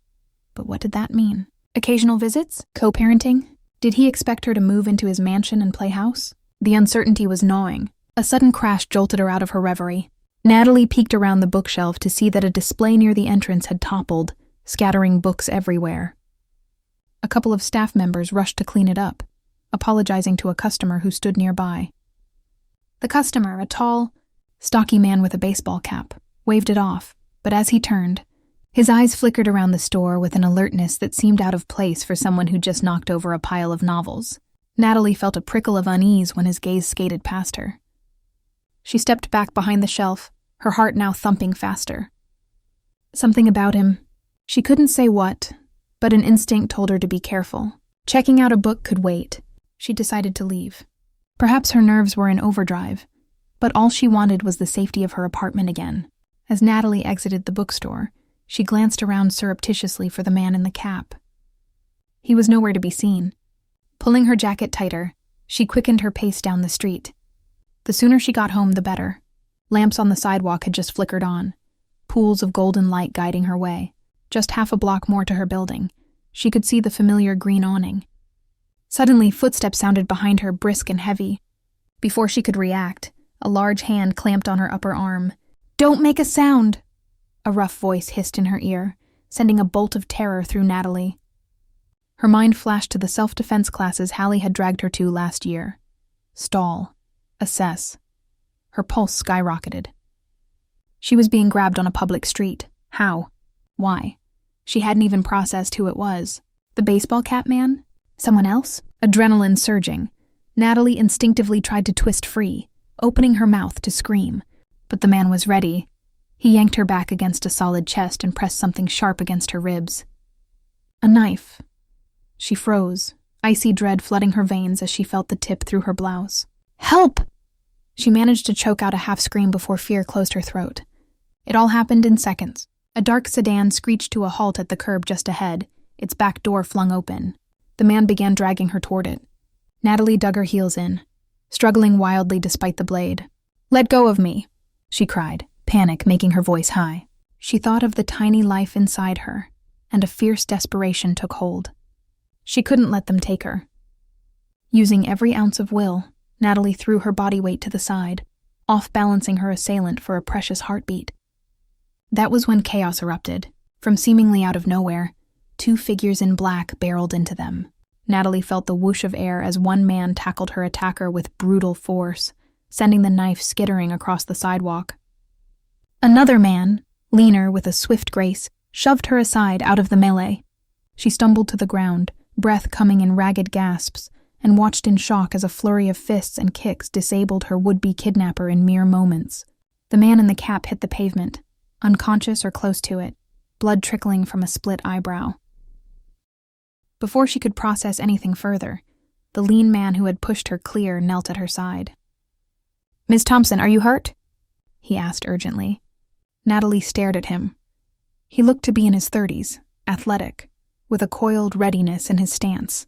But what did that mean? Occasional visits? Co-parenting? Did he expect her to move into his mansion and play house? The uncertainty was gnawing. A sudden crash jolted her out of her reverie. Natalie peeked around the bookshelf to see that a display near the entrance had toppled, scattering books everywhere. A couple of staff members rushed to clean it up, apologizing to a customer who stood nearby. The customer, a tall, stocky man with a baseball cap, waved it off, but as he turned, his eyes flickered around the store with an alertness that seemed out of place for someone who just knocked over a pile of novels. Natalie felt a prickle of unease when his gaze skated past her. She stepped back behind the shelf, her heart now thumping faster. Something about him. She couldn't say what, but an instinct told her to be careful. Checking out a book could wait. She decided to leave. Perhaps her nerves were in overdrive, but all she wanted was the safety of her apartment again. As Natalie exited the bookstore, she glanced around surreptitiously for the man in the cap. He was nowhere to be seen. Pulling her jacket tighter, she quickened her pace down the street. The sooner she got home, the better. Lamps on the sidewalk had just flickered on, pools of golden light guiding her way. Just half a block more to her building, she could see the familiar green awning. Suddenly, footsteps sounded behind her, brisk and heavy. Before she could react, a large hand clamped on her upper arm. "Don't make a sound!" A rough voice hissed in her ear, sending a bolt of terror through Natalie. Her mind flashed to the self-defense classes Hallie had dragged her to last year. Stall. Assess. Her pulse skyrocketed. She was being grabbed on a public street. How? Why? She hadn't even processed who it was. The baseball cap man? Someone else? Adrenaline surging. Natalie instinctively tried to twist free, opening her mouth to scream. But the man was ready. He yanked her back against a solid chest and pressed something sharp against her ribs. A knife. She froze, icy dread flooding her veins as she felt the tip through her blouse. "Help!" She managed to choke out a half-scream before fear closed her throat. It all happened in seconds. A dark sedan screeched to a halt at the curb just ahead, its back door flung open. The man began dragging her toward it. Natalie dug her heels in, struggling wildly despite the blade. "Let go of me," she cried, panic making her voice high. She thought of the tiny life inside her, and a fierce desperation took hold. She couldn't let them take her. Using every ounce of will, Natalie threw her body weight to the side, off-balancing her assailant for a precious heartbeat. That was when chaos erupted. From seemingly out of nowhere, 2 figures in black barreled into them. Natalie felt the whoosh of air as one man tackled her attacker with brutal force, sending the knife skittering across the sidewalk. Another man, leaner with a swift grace, shoved her aside out of the melee. She stumbled to the ground, breath coming in ragged gasps, and watched in shock as a flurry of fists and kicks disabled her would-be kidnapper in mere moments. The man in the cap hit the pavement, unconscious or close to it, blood trickling from a split eyebrow. Before she could process anything further, the lean man who had pushed her clear knelt at her side. "Miss Thompson, are you hurt?" he asked urgently. Natalie stared at him. He looked to be in his 30s, athletic, with a coiled readiness in his stance.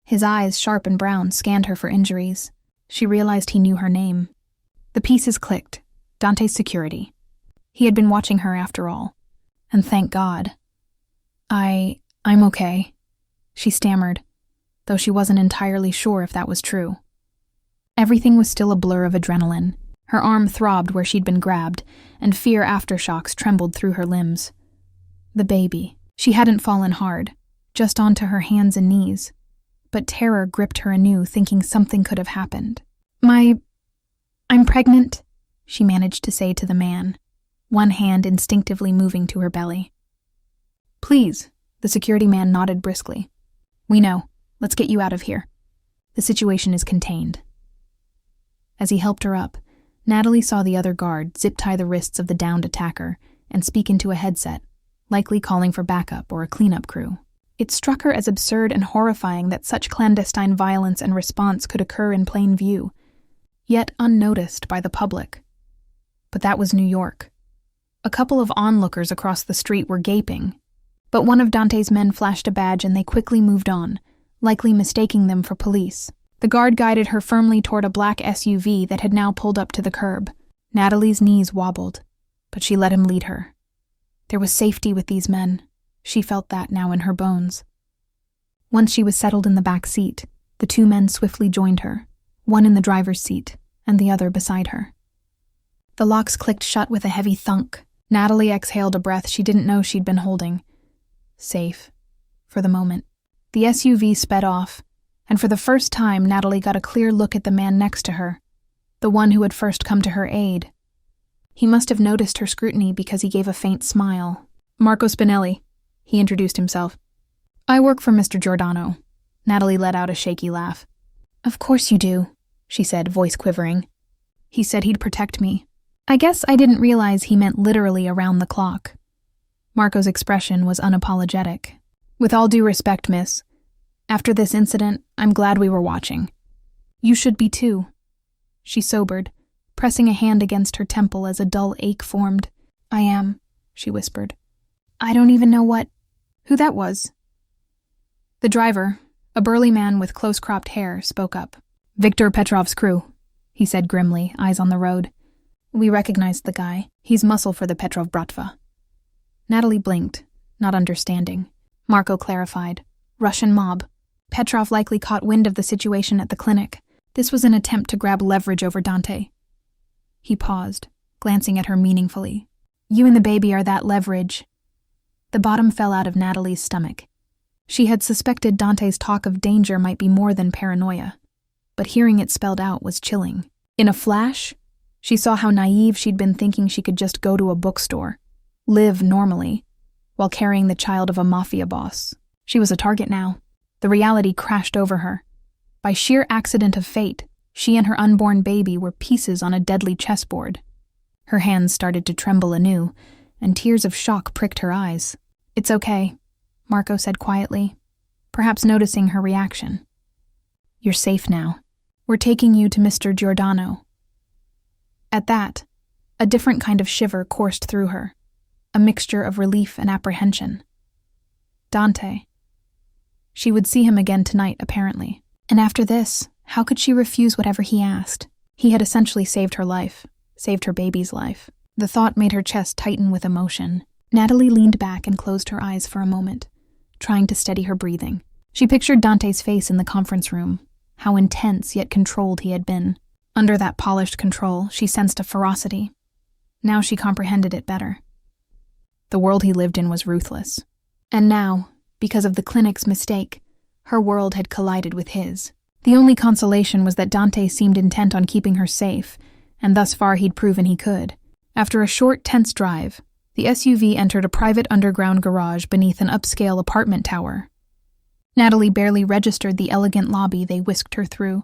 His eyes, sharp and brown, scanned her for injuries. She realized he knew her name. The pieces clicked. Dante's security. He had been watching her after all. And thank God. I'm okay, she stammered, though she wasn't entirely sure if that was true. Everything was still a blur of adrenaline. Her arm throbbed where she'd been grabbed, and fear aftershocks trembled through her limbs. The baby. She hadn't fallen hard, just onto her hands and knees. But terror gripped her anew, thinking something could have happened. I'm pregnant, she managed to say to the man, one hand instinctively moving to her belly. "Please," the security man nodded briskly. We know. Let's get you out of here. The situation is contained. As he helped her up, Natalie saw the other guard zip-tie the wrists of the downed attacker and speak into a headset, likely calling for backup or a cleanup crew. It struck her as absurd and horrifying that such clandestine violence and response could occur in plain view, yet unnoticed by the public. But that was New York. A couple of onlookers across the street were gaping, but one of Dante's men flashed a badge and they quickly moved on, likely mistaking them for police. The guard guided her firmly toward a black SUV that had now pulled up to the curb. Natalie's knees wobbled, but she let him lead her. There was safety with these men. She felt that now in her bones. Once she was settled in the back seat, the two men swiftly joined her, one in the driver's seat and the other beside her. The locks clicked shut with a heavy thunk. Natalie exhaled a breath she didn't know she'd been holding. Safe. For the moment. The SUV sped off, and for the first time Natalie got a clear look at the man next to her, the one who had first come to her aid. He must have noticed her scrutiny because he gave a faint smile. Marco Spinelli, he introduced himself. I work for Mr. Giordano. Natalie let out a shaky laugh. Of course you do, she said, voice quivering. He said he'd protect me. I guess I didn't realize he meant literally around the clock. Marco's expression was unapologetic. With all due respect, miss, after this incident, I'm glad we were watching. You should be too. She sobered, pressing a hand against her temple as a dull ache formed. I am, she whispered. I don't even know who that was. The driver, a burly man with close-cropped hair, spoke up. Viktor Petrov's crew, he said grimly, eyes on the road. We recognized the guy. He's muscle for the Petrov Bratva. Natalie blinked, not understanding. Marco clarified. Russian mob. Petrov likely caught wind of the situation at the clinic. This was an attempt to grab leverage over Dante. He paused, glancing at her meaningfully. You and the baby are that leverage. The bottom fell out of Natalie's stomach. She had suspected Dante's talk of danger might be more than paranoia, but hearing it spelled out was chilling. In a flash, she saw how naive she'd been thinking she could just go to a bookstore, live normally, while carrying the child of a mafia boss. She was a target now. The reality crashed over her. By sheer accident of fate, she and her unborn baby were pieces on a deadly chessboard. Her hands started to tremble anew, and tears of shock pricked her eyes. It's okay, Marco said quietly, perhaps noticing her reaction. You're safe now. We're taking you to Mr. Giordano. At that, a different kind of shiver coursed through her, a mixture of relief and apprehension. Dante. She would see him again tonight, apparently. And after this, how could she refuse whatever he asked? He had essentially saved her life, saved her baby's life. The thought made her chest tighten with emotion. Natalie leaned back and closed her eyes for a moment, trying to steady her breathing. She pictured Dante's face in the conference room, how intense yet controlled he had been. Under that polished control, she sensed a ferocity. Now she comprehended it better. The world he lived in was ruthless. And now, because of the clinic's mistake, her world had collided with his. The only consolation was that Dante seemed intent on keeping her safe, and thus far he'd proven he could. After a short, tense drive, the SUV entered a private underground garage beneath an upscale apartment tower. Natalie barely registered the elegant lobby they whisked her through,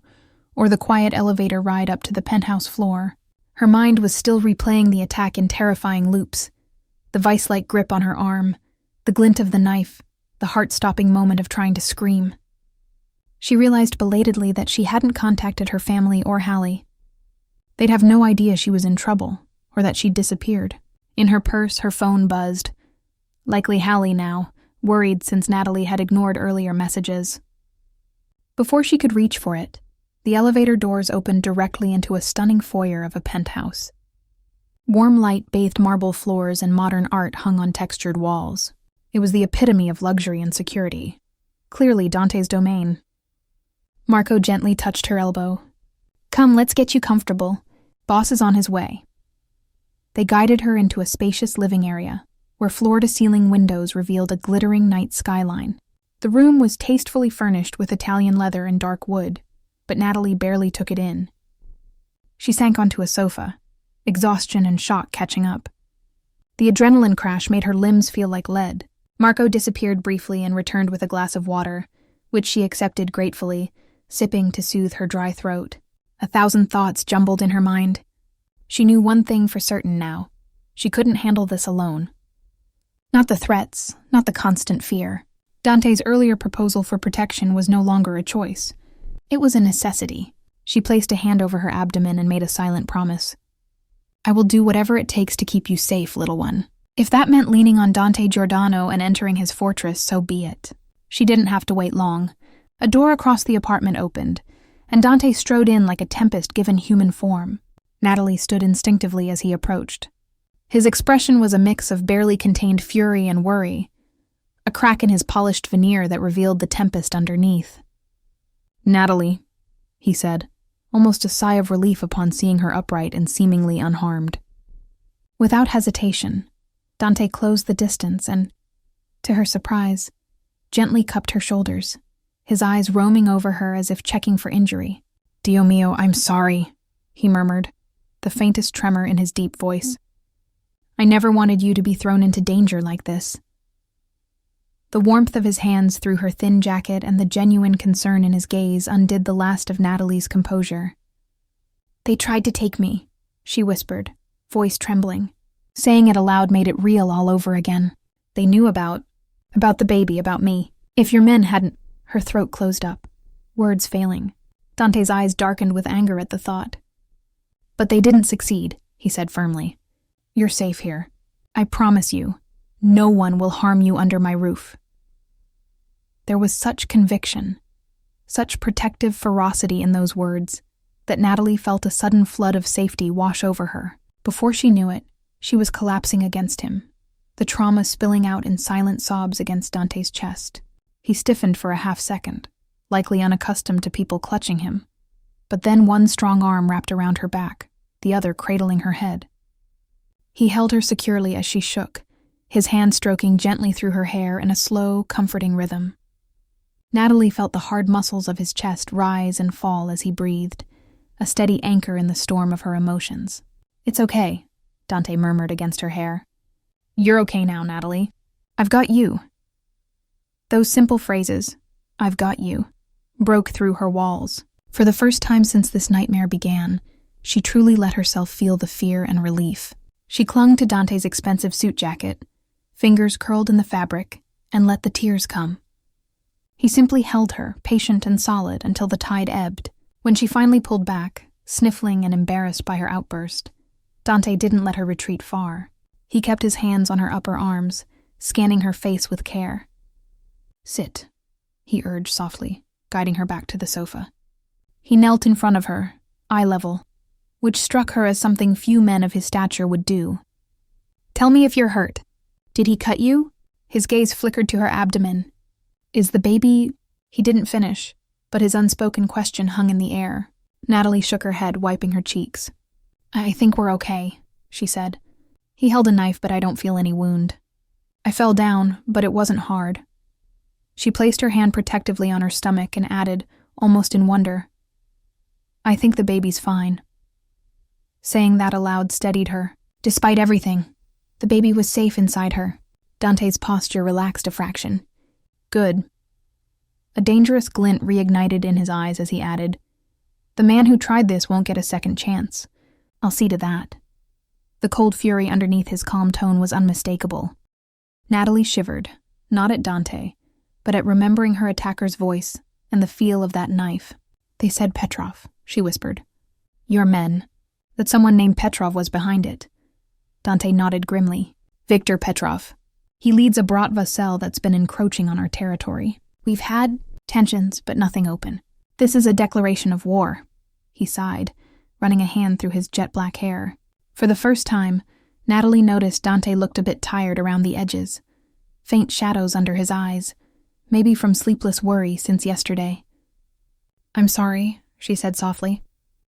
or the quiet elevator ride up to the penthouse floor. Her mind was still replaying the attack in terrifying loops. The vice-like grip on her arm, the glint of the knife, the heart-stopping moment of trying to scream. She realized belatedly that she hadn't contacted her family or Hallie. They'd have no idea she was in trouble, or that she'd disappeared. In her purse, her phone buzzed. Likely Hallie now, worried since Natalie had ignored earlier messages. Before she could reach for it, the elevator doors opened directly into a stunning foyer of a penthouse. Warm light bathed marble floors and modern art hung on textured walls. It was the epitome of luxury and security. Clearly Dante's domain. Marco gently touched her elbow. Come, let's get you comfortable. Boss is on his way. They guided her into a spacious living area, where floor-to-ceiling windows revealed a glittering night skyline. The room was tastefully furnished with Italian leather and dark wood, but Natalie barely took it in. She sank onto a sofa, exhaustion and shock catching up. The adrenaline crash made her limbs feel like lead. Marco disappeared briefly and returned with a glass of water, which she accepted gratefully, sipping to soothe her dry throat. 1,000 thoughts jumbled in her mind. She knew one thing for certain now. She couldn't handle this alone. Not the threats, not the constant fear. Dante's earlier proposal for protection was no longer a choice. It was a necessity. She placed a hand over her abdomen and made a silent promise. "I will do whatever it takes to keep you safe, little one." If that meant leaning on Dante Giordano and entering his fortress, so be it. She didn't have to wait long. A door across the apartment opened, and Dante strode in like a tempest given human form. Natalie stood instinctively as he approached. His expression was a mix of barely contained fury and worry, a crack in his polished veneer that revealed the tempest underneath. "Natalie," he said, almost a sigh of relief upon seeing her upright and seemingly unharmed. Without hesitation, Dante closed the distance and, to her surprise, gently cupped her shoulders, his eyes roaming over her as if checking for injury. "Dio mio, I'm sorry," he murmured, the faintest tremor in his deep voice. "I never wanted you to be thrown into danger like this." The warmth of his hands through her thin jacket and the genuine concern in his gaze undid the last of Natalie's composure. "They tried to take me," she whispered, voice trembling. Saying it aloud made it real all over again. "They knew about the baby, about me. If your men hadn't—" Her throat closed up, words failing. Dante's eyes darkened with anger at the thought. "But they didn't succeed," he said firmly. "You're safe here. I promise you, no one will harm you under my roof." There was such conviction, such protective ferocity in those words, that Natalie felt a sudden flood of safety wash over her. Before she knew it, she was collapsing against him, the trauma spilling out in silent sobs against Dante's chest. He stiffened for a half-second, likely unaccustomed to people clutching him. But then one strong arm wrapped around her back, the other cradling her head. He held her securely as she shook, his hand stroking gently through her hair in a slow, comforting rhythm. Natalie felt the hard muscles of his chest rise and fall as he breathed, a steady anchor in the storm of her emotions. "It's okay," Dante murmured against her hair. "You're okay now, Natalie. I've got you." Those simple phrases, "I've got you," broke through her walls. For the first time since this nightmare began, she truly let herself feel the fear and relief. She clung to Dante's expensive suit jacket, fingers curled in the fabric, and let the tears come. He simply held her, patient and solid, until the tide ebbed. When she finally pulled back, sniffling and embarrassed by her outburst, Dante didn't let her retreat far. He kept his hands on her upper arms, scanning her face with care. "Sit," he urged softly, guiding her back to the sofa. He knelt in front of her, eye level, which struck her as something few men of his stature would do. "Tell me if you're hurt. Did he cut you?" His gaze flickered to her abdomen. "Is the baby—" He didn't finish, but his unspoken question hung in the air. Natalie shook her head, wiping her cheeks. "I think we're okay," she said. "He held a knife, but I don't feel any wound. I fell down, but it wasn't hard." She placed her hand protectively on her stomach and added, almost in wonder, "I think the baby's fine." Saying that aloud steadied her. Despite everything, the baby was safe inside her. Dante's posture relaxed a fraction. "Good." A dangerous glint reignited in his eyes as he added, "The man who tried this won't get a second chance. I'll see to that." The cold fury underneath his calm tone was unmistakable. Natalie shivered, not at Dante, but at remembering her attacker's voice and the feel of that knife. "They said Petrov," she whispered. "Your men. That someone named Petrov was behind it." Dante nodded grimly. "Viktor Petrov. He leads a Bratva cell that's been encroaching on our territory. We've had tensions, but nothing open. This is a declaration of war." He sighed, running a hand through his jet-black hair. For the first time, Natalie noticed Dante looked a bit tired around the edges. Faint shadows under his eyes, maybe from sleepless worry since yesterday. "I'm sorry," she said softly.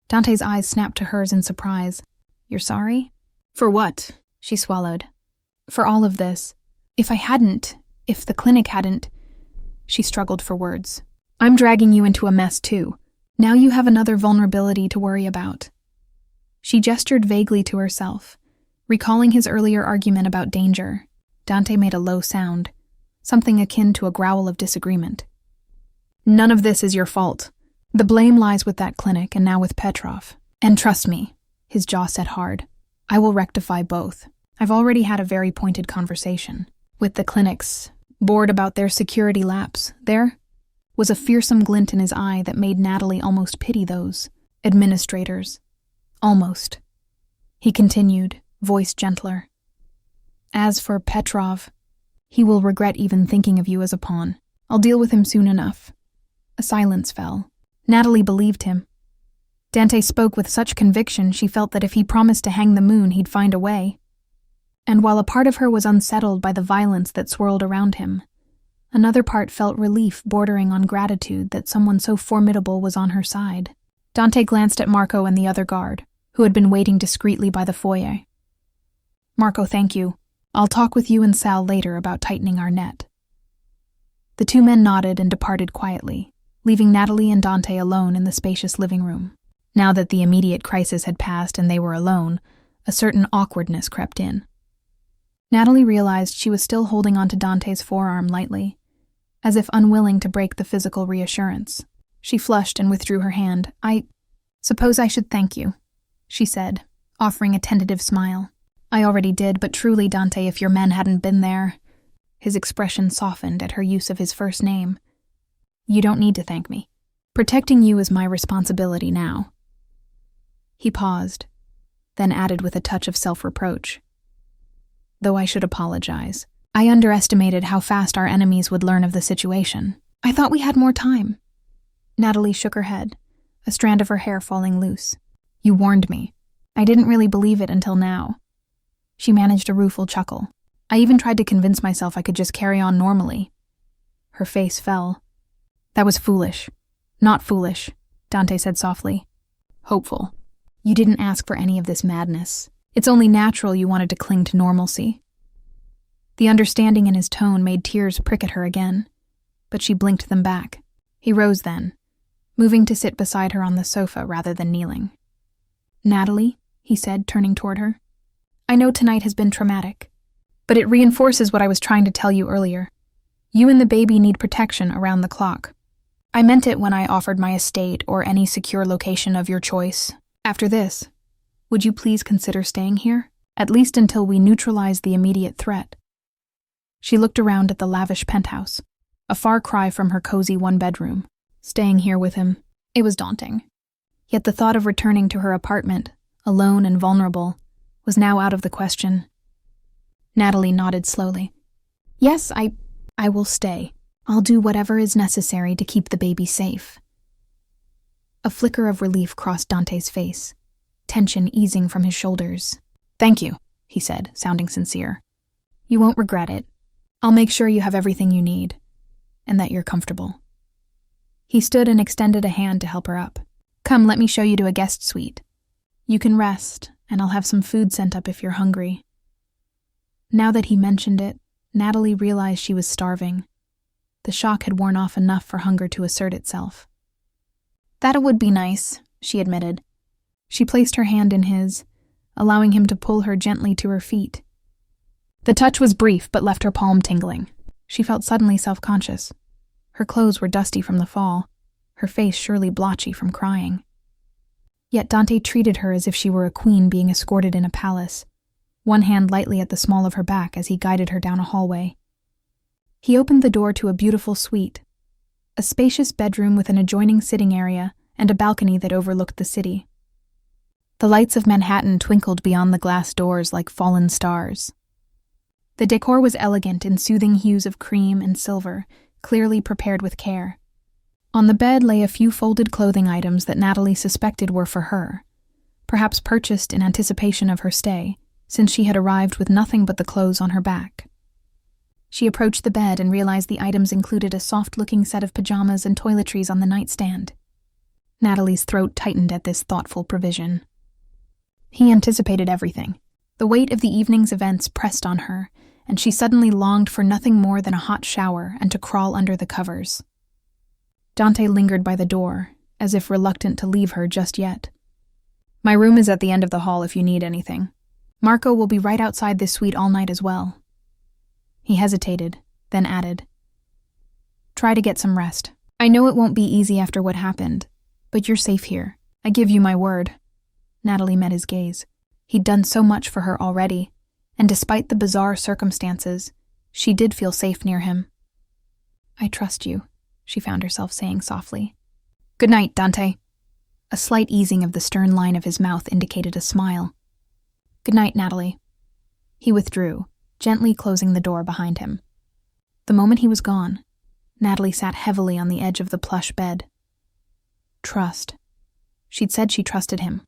Dante's eyes snapped to hers in surprise. "You're sorry?" "For what?" She swallowed. "For all of this. If the clinic hadn't—" She struggled for words. "I'm dragging you into a mess too. Now you have another vulnerability to worry about." She gestured vaguely to herself, recalling his earlier argument about danger. Dante made a low sound, something akin to a growl of disagreement. None of this is your fault. The blame lies with that clinic and now with Petrov. And trust me, his jaw set hard, I will rectify both. I've already had a very pointed conversation with the clinics, bored about their security lapse. There was a fearsome glint in his eye that made Natalie almost pity those administrators. Almost. He continued, voice gentler. As for Petrov, he will regret even thinking of you as a pawn. I'll deal with him soon enough. A silence fell. Natalie believed him. Dante spoke with such conviction she felt that if he promised to hang the moon, he'd find a way. And while a part of her was unsettled by the violence that swirled around him, another part felt relief bordering on gratitude that someone so formidable was on her side. Dante glanced at Marco and the other guard, who had been waiting discreetly by the foyer. Marco, thank you. I'll talk with you and Sal later about tightening our net. The two men nodded and departed quietly, leaving Natalie and Dante alone in the spacious living room. Now that the immediate crisis had passed and they were alone, a certain awkwardness crept in. Natalie realized she was still holding onto Dante's forearm lightly, as if unwilling to break the physical reassurance. She flushed and withdrew her hand. I suppose I should thank you, she said, offering a tentative smile. I already did, but truly, Dante, if your men hadn't been there. His expression softened at her use of his first name. You don't need to thank me. Protecting you is my responsibility now. He paused, then added with a touch of self-reproach. Though I should apologize. I underestimated how fast our enemies would learn of the situation. I thought we had more time. Natalie shook her head, a strand of her hair falling loose. You warned me. I didn't really believe it until now. She managed a rueful chuckle. I even tried to convince myself I could just carry on normally. Her face fell. That was foolish. Not foolish, Dante said softly. Hopeful. You didn't ask for any of this madness. It's only natural you wanted to cling to normalcy. The understanding in his tone made tears prick at her again, but she blinked them back. He rose then, moving to sit beside her on the sofa rather than kneeling. Natalie, he said, turning toward her. I know tonight has been traumatic, but it reinforces what I was trying to tell you earlier. You and the baby need protection around the clock. I meant it when I offered my estate or any secure location of your choice. After this, would you please consider staying here, at least until we neutralize the immediate threat? She looked around at the lavish penthouse, a far cry from her cozy one-bedroom. Staying here with him, it was daunting. Yet the thought of returning to her apartment, alone and vulnerable, was now out of the question. Natalie nodded slowly. Yes, I will stay. I'll do whatever is necessary to keep the baby safe. A flicker of relief crossed Dante's face, tension easing from his shoulders. Thank you, he said, sounding sincere. You won't regret it. I'll make sure you have everything you need, and that you're comfortable. He stood and extended a hand to help her up. Come, let me show you to a guest suite. You can rest, and I'll have some food sent up if you're hungry. Now that he mentioned it, Natalie realized she was starving. The shock had worn off enough for hunger to assert itself. That would be nice, she admitted. She placed her hand in his, allowing him to pull her gently to her feet. The touch was brief but left her palm tingling. She felt suddenly self-conscious. Her clothes were dusty from the fall, her face surely blotchy from crying. Yet Dante treated her as if she were a queen being escorted in a palace, one hand lightly at the small of her back as he guided her down a hallway. He opened the door to a beautiful suite, a spacious bedroom with an adjoining sitting area and a balcony that overlooked the city. The lights of Manhattan twinkled beyond the glass doors like fallen stars. The decor was elegant in soothing hues of cream and silver, clearly prepared with care. On the bed lay a few folded clothing items that Natalie suspected were for her, perhaps purchased in anticipation of her stay, since she had arrived with nothing but the clothes on her back. She approached the bed and realized the items included a soft-looking set of pajamas and toiletries on the nightstand. Natalie's throat tightened at this thoughtful provision. He anticipated everything. The weight of the evening's events pressed on her, and she suddenly longed for nothing more than a hot shower and to crawl under the covers. Dante lingered by the door, as if reluctant to leave her just yet. My room is at the end of the hall if you need anything. Marco will be right outside this suite all night as well. He hesitated, then added, Try to get some rest. I know it won't be easy after what happened, but you're safe here. I give you my word. Natalie met his gaze. He'd done so much for her already, and despite the bizarre circumstances, she did feel safe near him. I trust you, she found herself saying softly. Good night, Dante. A slight easing of the stern line of his mouth indicated a smile. Good night, Natalie. He withdrew, gently closing the door behind him. The moment he was gone, Natalie sat heavily on the edge of the plush bed. Trust. She'd said she trusted him,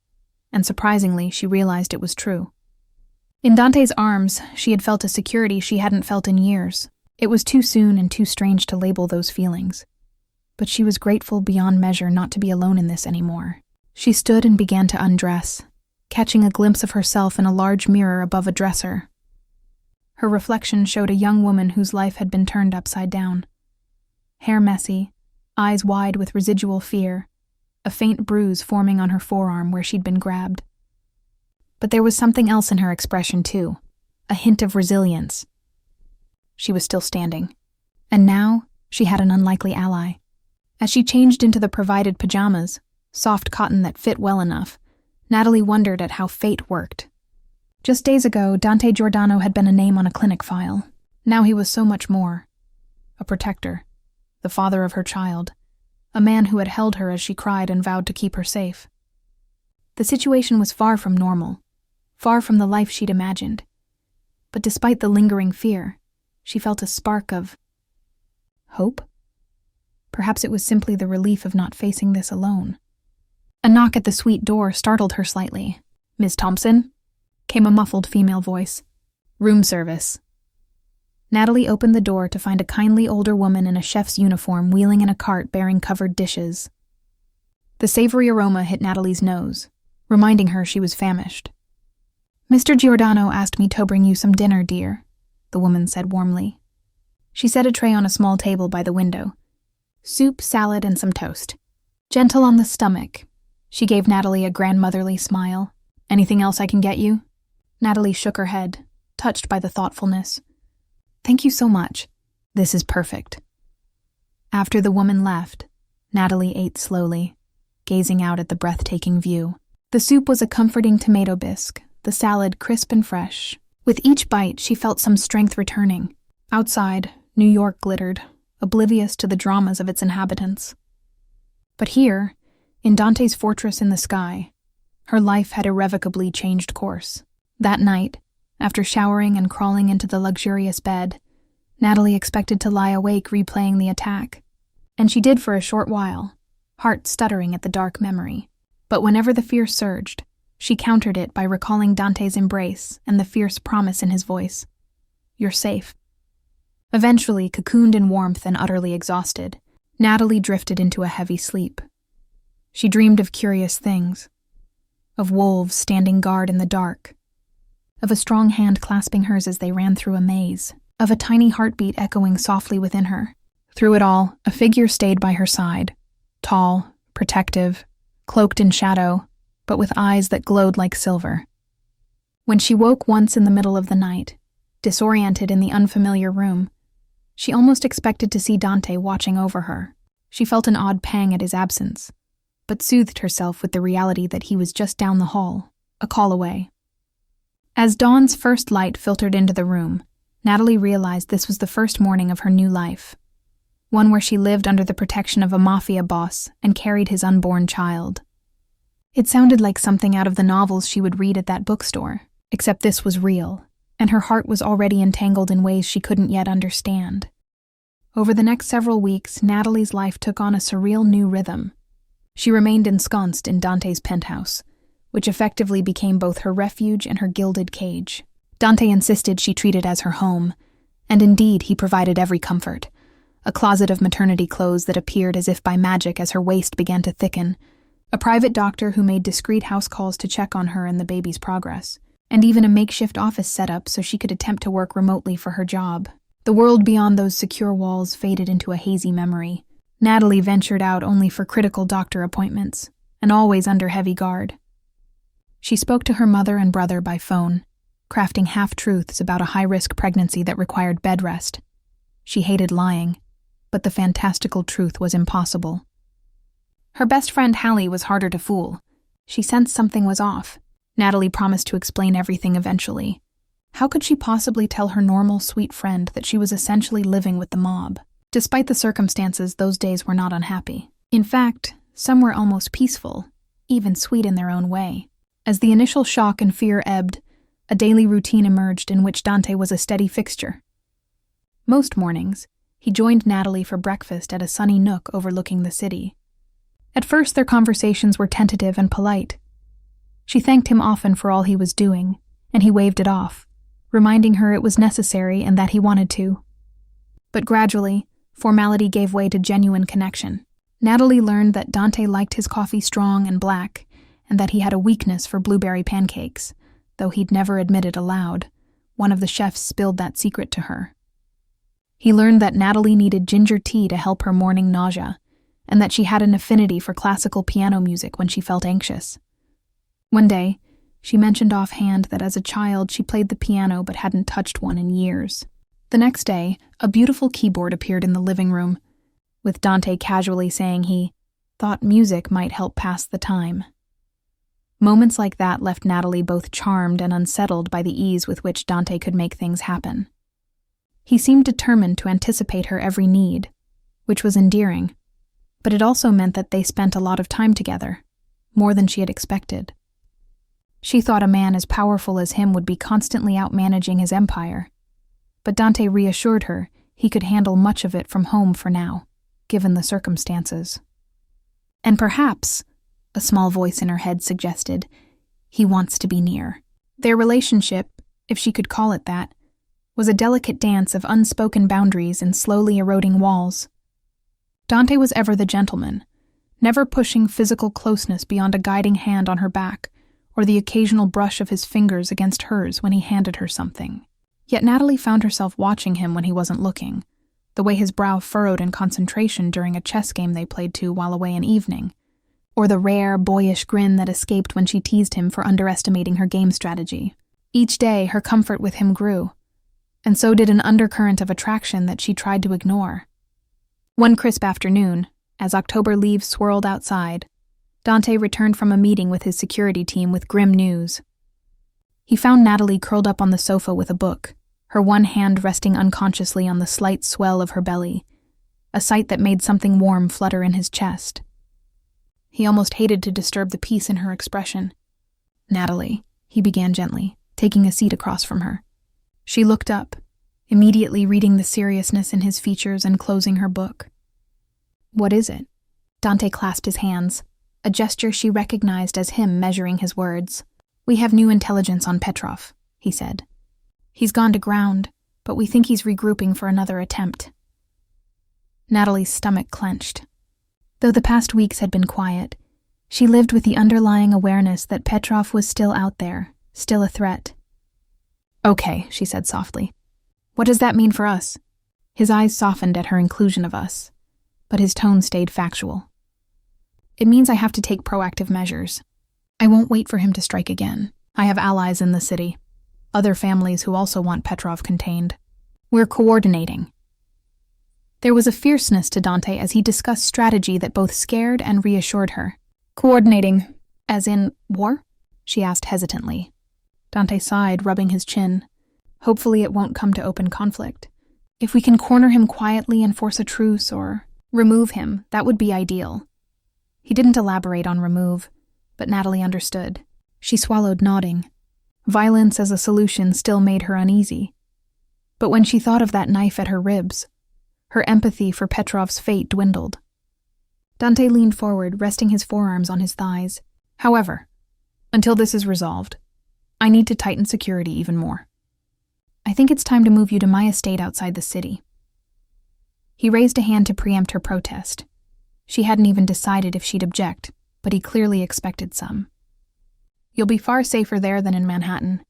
and surprisingly, she realized it was true. In Dante's arms, she had felt a security she hadn't felt in years. It was too soon and too strange to label those feelings. But she was grateful beyond measure not to be alone in this anymore. She stood and began to undress, catching a glimpse of herself in a large mirror above a dresser. Her reflection showed a young woman whose life had been turned upside down. Hair messy, eyes wide with residual fear, a faint bruise forming on her forearm where she'd been grabbed. But there was something else in her expression too, a hint of resilience. She was still standing, and now she had an unlikely ally. As she changed into the provided pajamas, soft cotton that fit well enough, Natalie wondered at how fate worked. Just days ago, Dante Giordano had been a name on a clinic file. Now he was so much more. A protector, the father of her child, a man who had held her as she cried and vowed to keep her safe. The situation was far from normal, far from the life she'd imagined. But despite the lingering fear, she felt a spark of hope? Perhaps it was simply the relief of not facing this alone. A knock at the suite door startled her slightly. "Miss Thompson?" came a muffled female voice. "Room service." Natalie opened the door to find a kindly older woman in a chef's uniform wheeling in a cart bearing covered dishes. The savory aroma hit Natalie's nose, reminding her she was famished. "Mr. Giordano asked me to bring you some dinner, dear," the woman said warmly. She set a tray on a small table by the window. Soup, salad, and some toast. Gentle on the stomach, she gave Natalie a grandmotherly smile. "Anything else I can get you?" Natalie shook her head, touched by the thoughtfulness. "Thank you so much. This is perfect." After the woman left, Natalie ate slowly, gazing out at the breathtaking view. The soup was a comforting tomato bisque, the salad crisp and fresh. With each bite, she felt some strength returning. Outside, New York glittered, oblivious to the dramas of its inhabitants. But here, in Dante's fortress in the sky, her life had irrevocably changed course. That night, after showering and crawling into the luxurious bed, Natalie expected to lie awake replaying the attack. And she did for a short while, heart stuttering at the dark memory. But whenever the fear surged, she countered it by recalling Dante's embrace and the fierce promise in his voice. "You're safe." Eventually, cocooned in warmth and utterly exhausted, Natalie drifted into a heavy sleep. She dreamed of curious things, of wolves standing guard in the dark, of a strong hand clasping hers as they ran through a maze, of a tiny heartbeat echoing softly within her. Through it all, a figure stayed by her side, tall, protective, cloaked in shadow, but with eyes that glowed like silver. When she woke once in the middle of the night, disoriented in the unfamiliar room, she almost expected to see Dante watching over her. She felt an odd pang at his absence, but soothed herself with the reality that he was just down the hall, a call away. As dawn's first light filtered into the room, Natalie realized this was the first morning of her new life, one where she lived under the protection of a Mafia boss and carried his unborn child. It sounded like something out of the novels she would read at that bookstore, except this was real, and her heart was already entangled in ways she couldn't yet understand. Over the next several weeks, Natalie's life took on a surreal new rhythm. She remained ensconced in Dante's penthouse, which effectively became both her refuge and her gilded cage. Dante insisted she treat it as her home, and indeed he provided every comfort. A closet of maternity clothes that appeared as if by magic as her waist began to thicken, a private doctor who made discreet house calls to check on her and the baby's progress, and even a makeshift office set up so she could attempt to work remotely for her job. The world beyond those secure walls faded into a hazy memory. Natalie ventured out only for critical doctor appointments, and always under heavy guard. She spoke to her mother and brother by phone, crafting half-truths about a high-risk pregnancy that required bed rest. She hated lying, but the fantastical truth was impossible. Her best friend Hallie was harder to fool. She sensed something was off. Natalie promised to explain everything eventually. How could she possibly tell her normal, sweet friend that she was essentially living with the mob? Despite the circumstances, those days were not unhappy. In fact, some were almost peaceful, even sweet in their own way. As the initial shock and fear ebbed, a daily routine emerged in which Dante was a steady fixture. Most mornings, he joined Natalie for breakfast at a sunny nook overlooking the city. At first, their conversations were tentative and polite. She thanked him often for all he was doing, and he waved it off, reminding her it was necessary and that he wanted to. But gradually, formality gave way to genuine connection. Natalie learned that Dante liked his coffee strong and black, and that he had a weakness for blueberry pancakes, though he'd never admit it aloud. One of the chefs spilled that secret to her. He learned that Natalie needed ginger tea to help her morning nausea, and that she had an affinity for classical piano music when she felt anxious. One day, she mentioned offhand that as a child she played the piano but hadn't touched one in years. The next day, a beautiful keyboard appeared in the living room, with Dante casually saying he thought music might help pass the time. Moments like that left Natalie both charmed and unsettled by the ease with which Dante could make things happen. He seemed determined to anticipate her every need, which was endearing, but it also meant that they spent a lot of time together, more than she had expected. She thought a man as powerful as him would be constantly outmanaging his empire, but Dante reassured her he could handle much of it from home for now, given the circumstances. And perhaps, a small voice in her head suggested, he wants to be near. Their relationship, if she could call it that, was a delicate dance of unspoken boundaries and slowly eroding walls. Dante was ever the gentleman, never pushing physical closeness beyond a guiding hand on her back or the occasional brush of his fingers against hers when he handed her something. Yet Natalie found herself watching him when he wasn't looking, the way his brow furrowed in concentration during a chess game they played to while away an evening, or the rare, boyish grin that escaped when she teased him for underestimating her game strategy. Each day, her comfort with him grew, and so did an undercurrent of attraction that she tried to ignore. One crisp afternoon, as October leaves swirled outside, Dante returned from a meeting with his security team with grim news. He found Natalie curled up on the sofa with a book, her one hand resting unconsciously on the slight swell of her belly, a sight that made something warm flutter in his chest. He almost hated to disturb the peace in her expression. "Natalie," he began gently, taking a seat across from her. She looked up, immediately reading the seriousness in his features and closing her book. "What is it?" Dante clasped his hands, a gesture she recognized as him measuring his words. "We have new intelligence on Petrov," he said. "He's gone to ground, but we think he's regrouping for another attempt." Natalie's stomach clenched. Though the past weeks had been quiet, she lived with the underlying awareness that Petrov was still out there, still a threat. "Okay," she said softly. "What does that mean for us?" His eyes softened at her inclusion of us, but his tone stayed factual. "It means I have to take proactive measures. I won't wait for him to strike again. I have allies in the city, other families who also want Petrov contained. We're coordinating." There was a fierceness to Dante as he discussed strategy that both scared and reassured her. "Coordinating, as in war?" she asked hesitantly. Dante sighed, rubbing his chin. "Hopefully it won't come to open conflict. If we can corner him quietly and force a truce or remove him, that would be ideal." He didn't elaborate on remove, but Natalie understood. She swallowed, nodding. Violence as a solution still made her uneasy. But when she thought of that knife at her ribs, her empathy for Petrov's fate dwindled. Dante leaned forward, resting his forearms on his thighs. "However, until this is resolved, I need to tighten security even more. I think it's time to move you to my estate outside the city." He raised a hand to preempt her protest. She hadn't even decided if she'd object, but he clearly expected some. "You'll be far safer there than in Manhattan.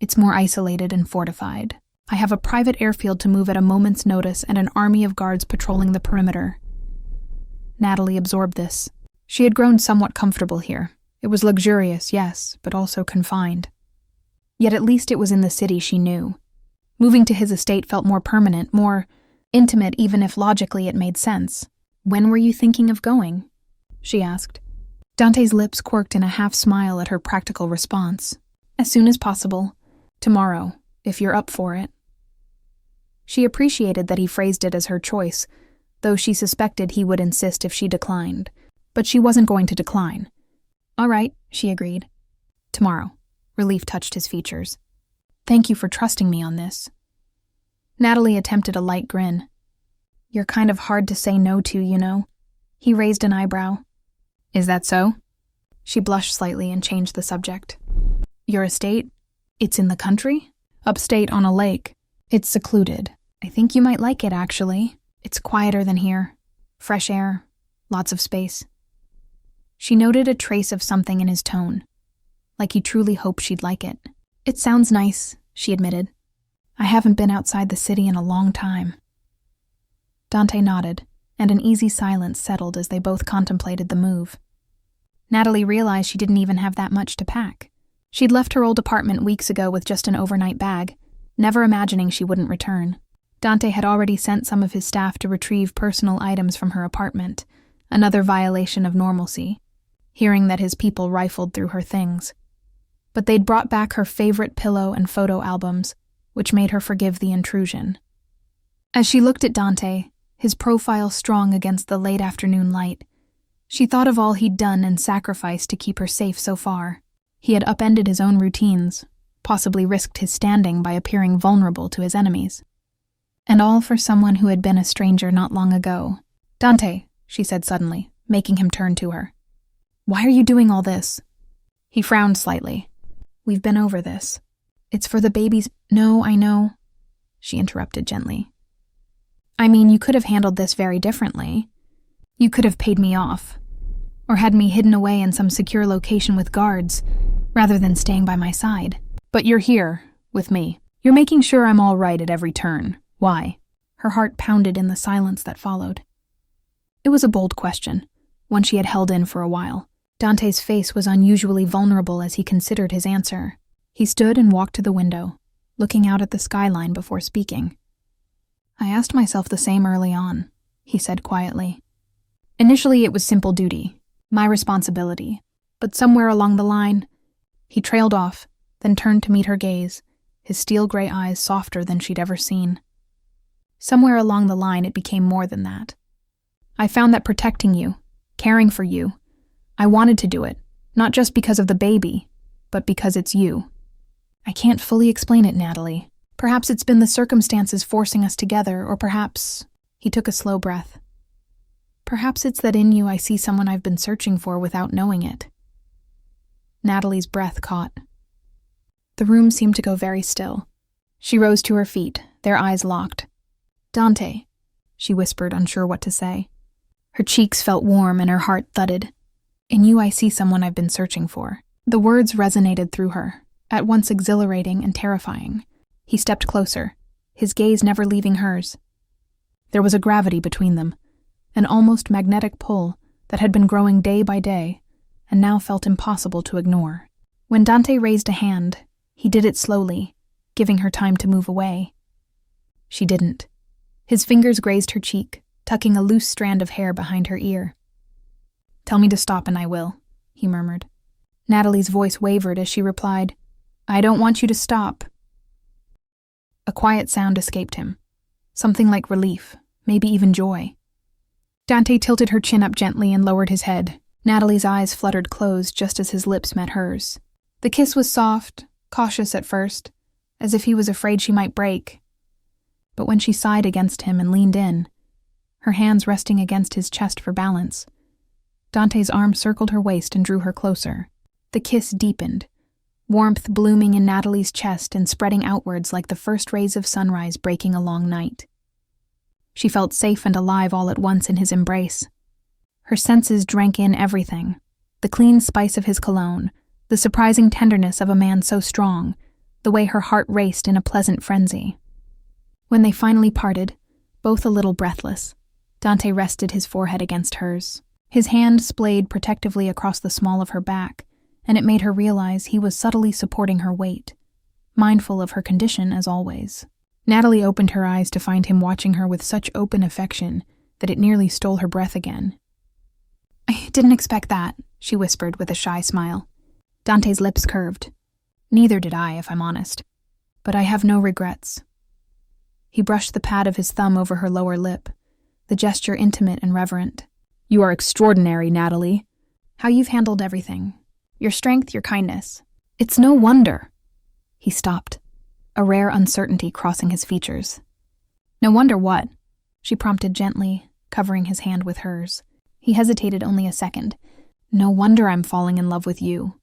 It's more isolated and fortified. I have a private airfield to move at a moment's notice and an army of guards patrolling the perimeter." Natalie absorbed this. She had grown somewhat comfortable here. It was luxurious, yes, but also confined. Yet at least it was in the city she knew. Moving to his estate felt more permanent, more Intimate, even if logically it made sense. "When were you thinking of going?" she asked. Dante's lips quirked in a half-smile at her practical response. "As soon as possible. Tomorrow, if you're up for it." She appreciated that he phrased it as her choice, though she suspected he would insist if she declined. But she wasn't going to decline. "All right," she agreed. "Tomorrow." Relief touched his features. "Thank you for trusting me on this." Natalie attempted a light grin. "You're kind of hard to say no to, you know." He raised an eyebrow. "Is that so?" She blushed slightly and changed the subject. "Your estate? It's in the country?" "Upstate on a lake. It's secluded. I think you might like it, actually. It's quieter than here. Fresh air. Lots of space." She noted a trace of something in his tone, like he truly hoped she'd like it. "It sounds nice," she admitted. "I haven't been outside the city in a long time." Dante nodded, and an easy silence settled as they both contemplated the move. Natalie realized she didn't even have that much to pack. She'd left her old apartment weeks ago with just an overnight bag, never imagining she wouldn't return. Dante had already sent some of his staff to retrieve personal items from her apartment, another violation of normalcy, hearing that his people rifled through her things. But they'd brought back her favorite pillow and photo albums, which made her forgive the intrusion. As she looked at Dante, his profile strong against the late afternoon light, she thought of all he'd done and sacrificed to keep her safe so far. He had upended his own routines, possibly risked his standing by appearing vulnerable to his enemies. And all for someone who had been a stranger not long ago. "Dante," she said suddenly, making him turn to her. "Why are you doing all this?" He frowned slightly. "We've been over this. It's for the baby's—" "No, I know," she interrupted gently. "I mean, you could have handled this very differently. You could have paid me off, or had me hidden away in some secure location with guards, rather than staying by my side. But you're here, with me. You're making sure I'm all right at every turn. Why?" Her heart pounded in the silence that followed. It was a bold question, one she had held in for a while. Dante's face was unusually vulnerable as he considered his answer. He stood and walked to the window, looking out at the skyline before speaking. "I asked myself the same early on," he said quietly. "Initially it was simple duty, my responsibility, but somewhere along the line—" He trailed off, then turned to meet her gaze, his steel-gray eyes softer than she'd ever seen. "Somewhere along the line it became more than that. I found that protecting you, caring for you, I wanted to do it, not just because of the baby, but because it's you. I can't fully explain it, Natalie. Perhaps it's been the circumstances forcing us together, or perhaps—" He took a slow breath. "Perhaps it's that in you I see someone I've been searching for without knowing it." Natalie's breath caught. The room seemed to go very still. She rose to her feet, their eyes locked. "Dante," she whispered, unsure what to say. Her cheeks felt warm and her heart thudded. "In you I see someone I've been searching for." The words resonated through her, at once exhilarating and terrifying. He stepped closer, his gaze never leaving hers. There was a gravity between them, an almost magnetic pull that had been growing day by day and now felt impossible to ignore. When Dante raised a hand, he did it slowly, giving her time to move away. She didn't. His fingers grazed her cheek, tucking a loose strand of hair behind her ear. "Tell me to stop and I will," he murmured. Natalie's voice wavered as she replied, "I don't want you to stop." A quiet sound escaped him, something like relief, maybe even joy. Dante tilted her chin up gently and lowered his head. Natalie's eyes fluttered closed just as his lips met hers. The kiss was soft, cautious at first, as if he was afraid she might break. But when she sighed against him and leaned in, her hands resting against his chest for balance, Dante's arm circled her waist and drew her closer. The kiss deepened, warmth blooming in Natalie's chest and spreading outwards like the first rays of sunrise breaking a long night. She felt safe and alive all at once in his embrace. Her senses drank in everything, the clean spice of his cologne, the surprising tenderness of a man so strong, the way her heart raced in a pleasant frenzy. When they finally parted, both a little breathless, Dante rested his forehead against hers. His hand splayed protectively across the small of her back, and it made her realize he was subtly supporting her weight, mindful of her condition as always. Natalie opened her eyes to find him watching her with such open affection that it nearly stole her breath again. "I didn't expect that," she whispered with a shy smile. Dante's lips curved. "Neither did I, if I'm honest. But I have no regrets." He brushed the pad of his thumb over her lower lip, the gesture intimate and reverent. "You are extraordinary, Natalie. How you've handled everything. Your strength, your kindness. It's no wonder." He stopped, a rare uncertainty crossing his features. "No wonder what?" she prompted gently, covering his hand with hers. He hesitated only a second. "No wonder I'm falling in love with you."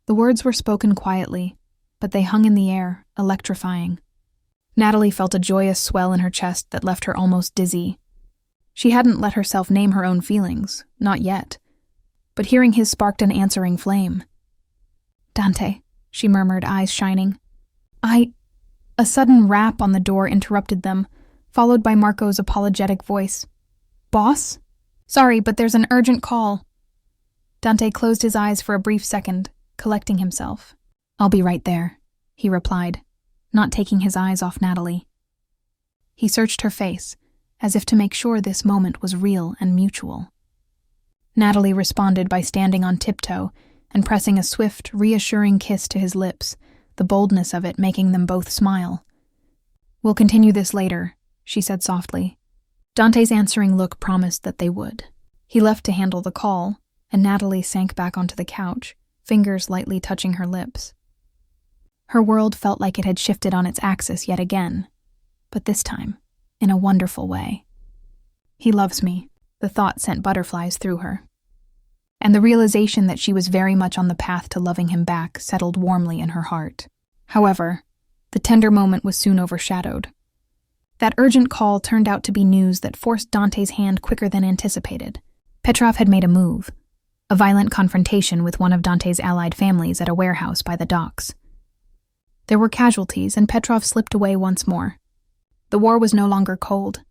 The words were spoken quietly, but they hung in the air, electrifying. Natalie felt a joyous swell in her chest that left her almost dizzy. She hadn't let herself name her own feelings, not yet. But hearing his sparked an answering flame. "Dante," she murmured, eyes shining. A sudden rap on the door interrupted them, followed by Marco's apologetic voice. "Boss? Sorry, but there's an urgent call." Dante closed his eyes for a brief second, collecting himself. "I'll be right there," he replied, not taking his eyes off Natalie. He searched her face, as if to make sure this moment was real and mutual. Natalie responded by standing on tiptoe and pressing a swift, reassuring kiss to his lips, the boldness of it making them both smile. "We'll continue this later," she said softly. Dante's answering look promised that they would. He left to handle the call, and Natalie sank back onto the couch, fingers lightly touching her lips. Her world felt like it had shifted on its axis yet again, but this time, in a wonderful way. He loves me, the thought sent butterflies through her. And the realization that she was very much on the path to loving him back settled warmly in her heart. However, the tender moment was soon overshadowed. That urgent call turned out to be news that forced Dante's hand quicker than anticipated. Petrov had made a move, a violent confrontation with one of Dante's allied families at a warehouse by the docks. There were casualties, and Petrov slipped away once more. The war was no longer cold.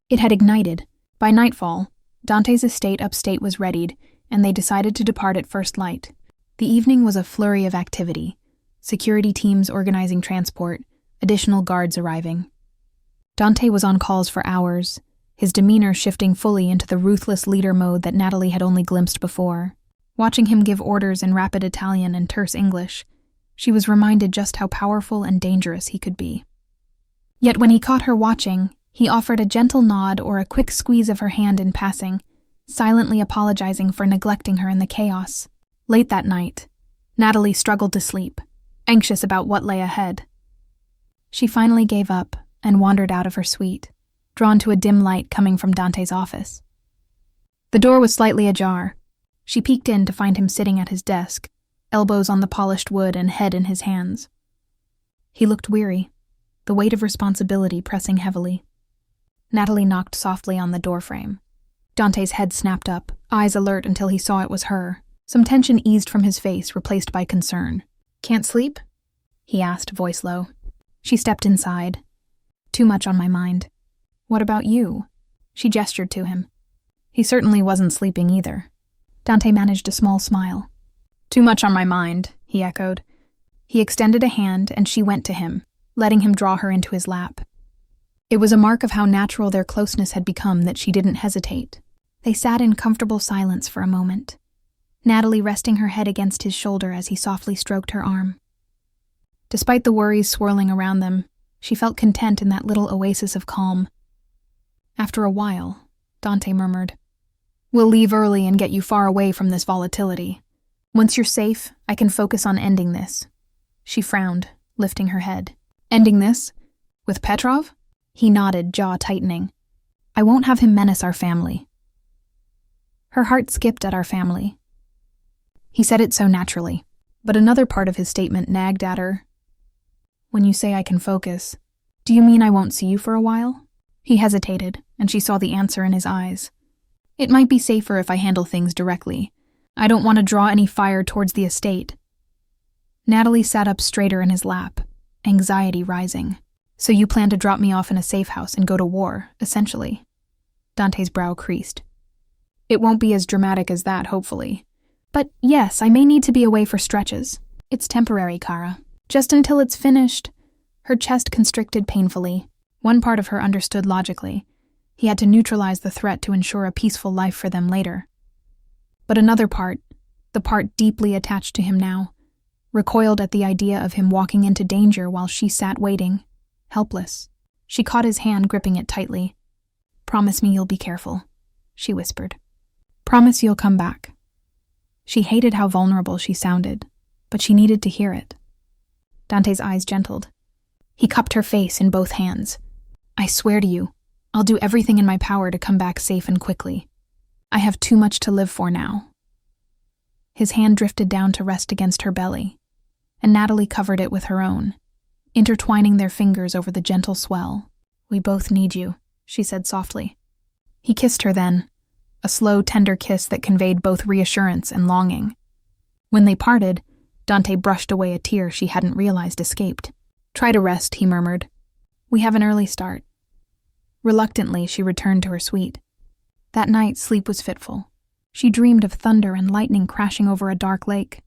It had ignited. By nightfall, Dante's estate upstate was readied, and they decided to depart at first light. The evening was a flurry of activity, security teams organizing transport, additional guards arriving. Dante was on calls for hours, his demeanor shifting fully into the ruthless leader mode that Natalie had only glimpsed before. Watching him give orders in rapid Italian and terse English, she was reminded just how powerful and dangerous he could be. Yet when he caught her watching, he offered a gentle nod or a quick squeeze of her hand in passing, silently apologizing for neglecting her in the chaos. Late that night, Natalie struggled to sleep, anxious about what lay ahead. She finally gave up and wandered out of her suite, drawn to a dim light coming from Dante's office. The door was slightly ajar. She peeked in to find him sitting at his desk, elbows on the polished wood and head in his hands. He looked weary, the weight of responsibility pressing heavily. Natalie knocked softly on the doorframe. Dante's head snapped up, eyes alert until he saw it was her. Some tension eased from his face, replaced by concern. "Can't sleep?" he asked, voice low. She stepped inside. "Too much on my mind." "What about you?" She gestured to him. He certainly wasn't sleeping either. Dante managed a small smile. "Too much on my mind," he echoed. He extended a hand, and she went to him, letting him draw her into his lap. It was a mark of how natural their closeness had become that she didn't hesitate. They sat in comfortable silence for a moment, Natalie resting her head against his shoulder as he softly stroked her arm. Despite the worries swirling around them, she felt content in that little oasis of calm. After a while, Dante murmured, "We'll leave early and get you far away from this volatility. Once you're safe, I can focus on ending this." She frowned, lifting her head. "Ending this? With Petrov?" He nodded, jaw tightening. "I won't have him menace our family." Her heart skipped at our family. He said it so naturally, but another part of his statement nagged at her. "When you say I can focus, do you mean I won't see you for a while?" He hesitated, and she saw the answer in his eyes. "It might be safer if I handle things directly. I don't want to draw any fire towards the estate." Natalie sat up straighter in his lap, anxiety rising. "So you plan to drop me off in a safe house and go to war, essentially?" Dante's brow creased. "It won't be as dramatic as that, hopefully. But yes, I may need to be away for stretches. It's temporary, Kara. Just until it's finished." Her chest constricted painfully. One part of her understood logically. He had to neutralize the threat to ensure a peaceful life for them later. But another part, the part deeply attached to him now, recoiled at the idea of him walking into danger while she sat waiting, helpless. She caught his hand, gripping it tightly. "Promise me you'll be careful," she whispered. "Promise you'll come back." She hated how vulnerable she sounded, but she needed to hear it. Dante's eyes gentled. He cupped her face in both hands. "I swear to you, I'll do everything in my power to come back safe and quickly. I have too much to live for now." His hand drifted down to rest against her belly, and Natalie covered it with her own, intertwining their fingers over the gentle swell. "We both need you," she said softly. He kissed her then, a slow, tender kiss that conveyed both reassurance and longing. When they parted, Dante brushed away a tear she hadn't realized escaped. "Try to rest," he murmured. "We have an early start." Reluctantly, she returned to her suite. That night, sleep was fitful. She dreamed of thunder and lightning crashing over a dark lake,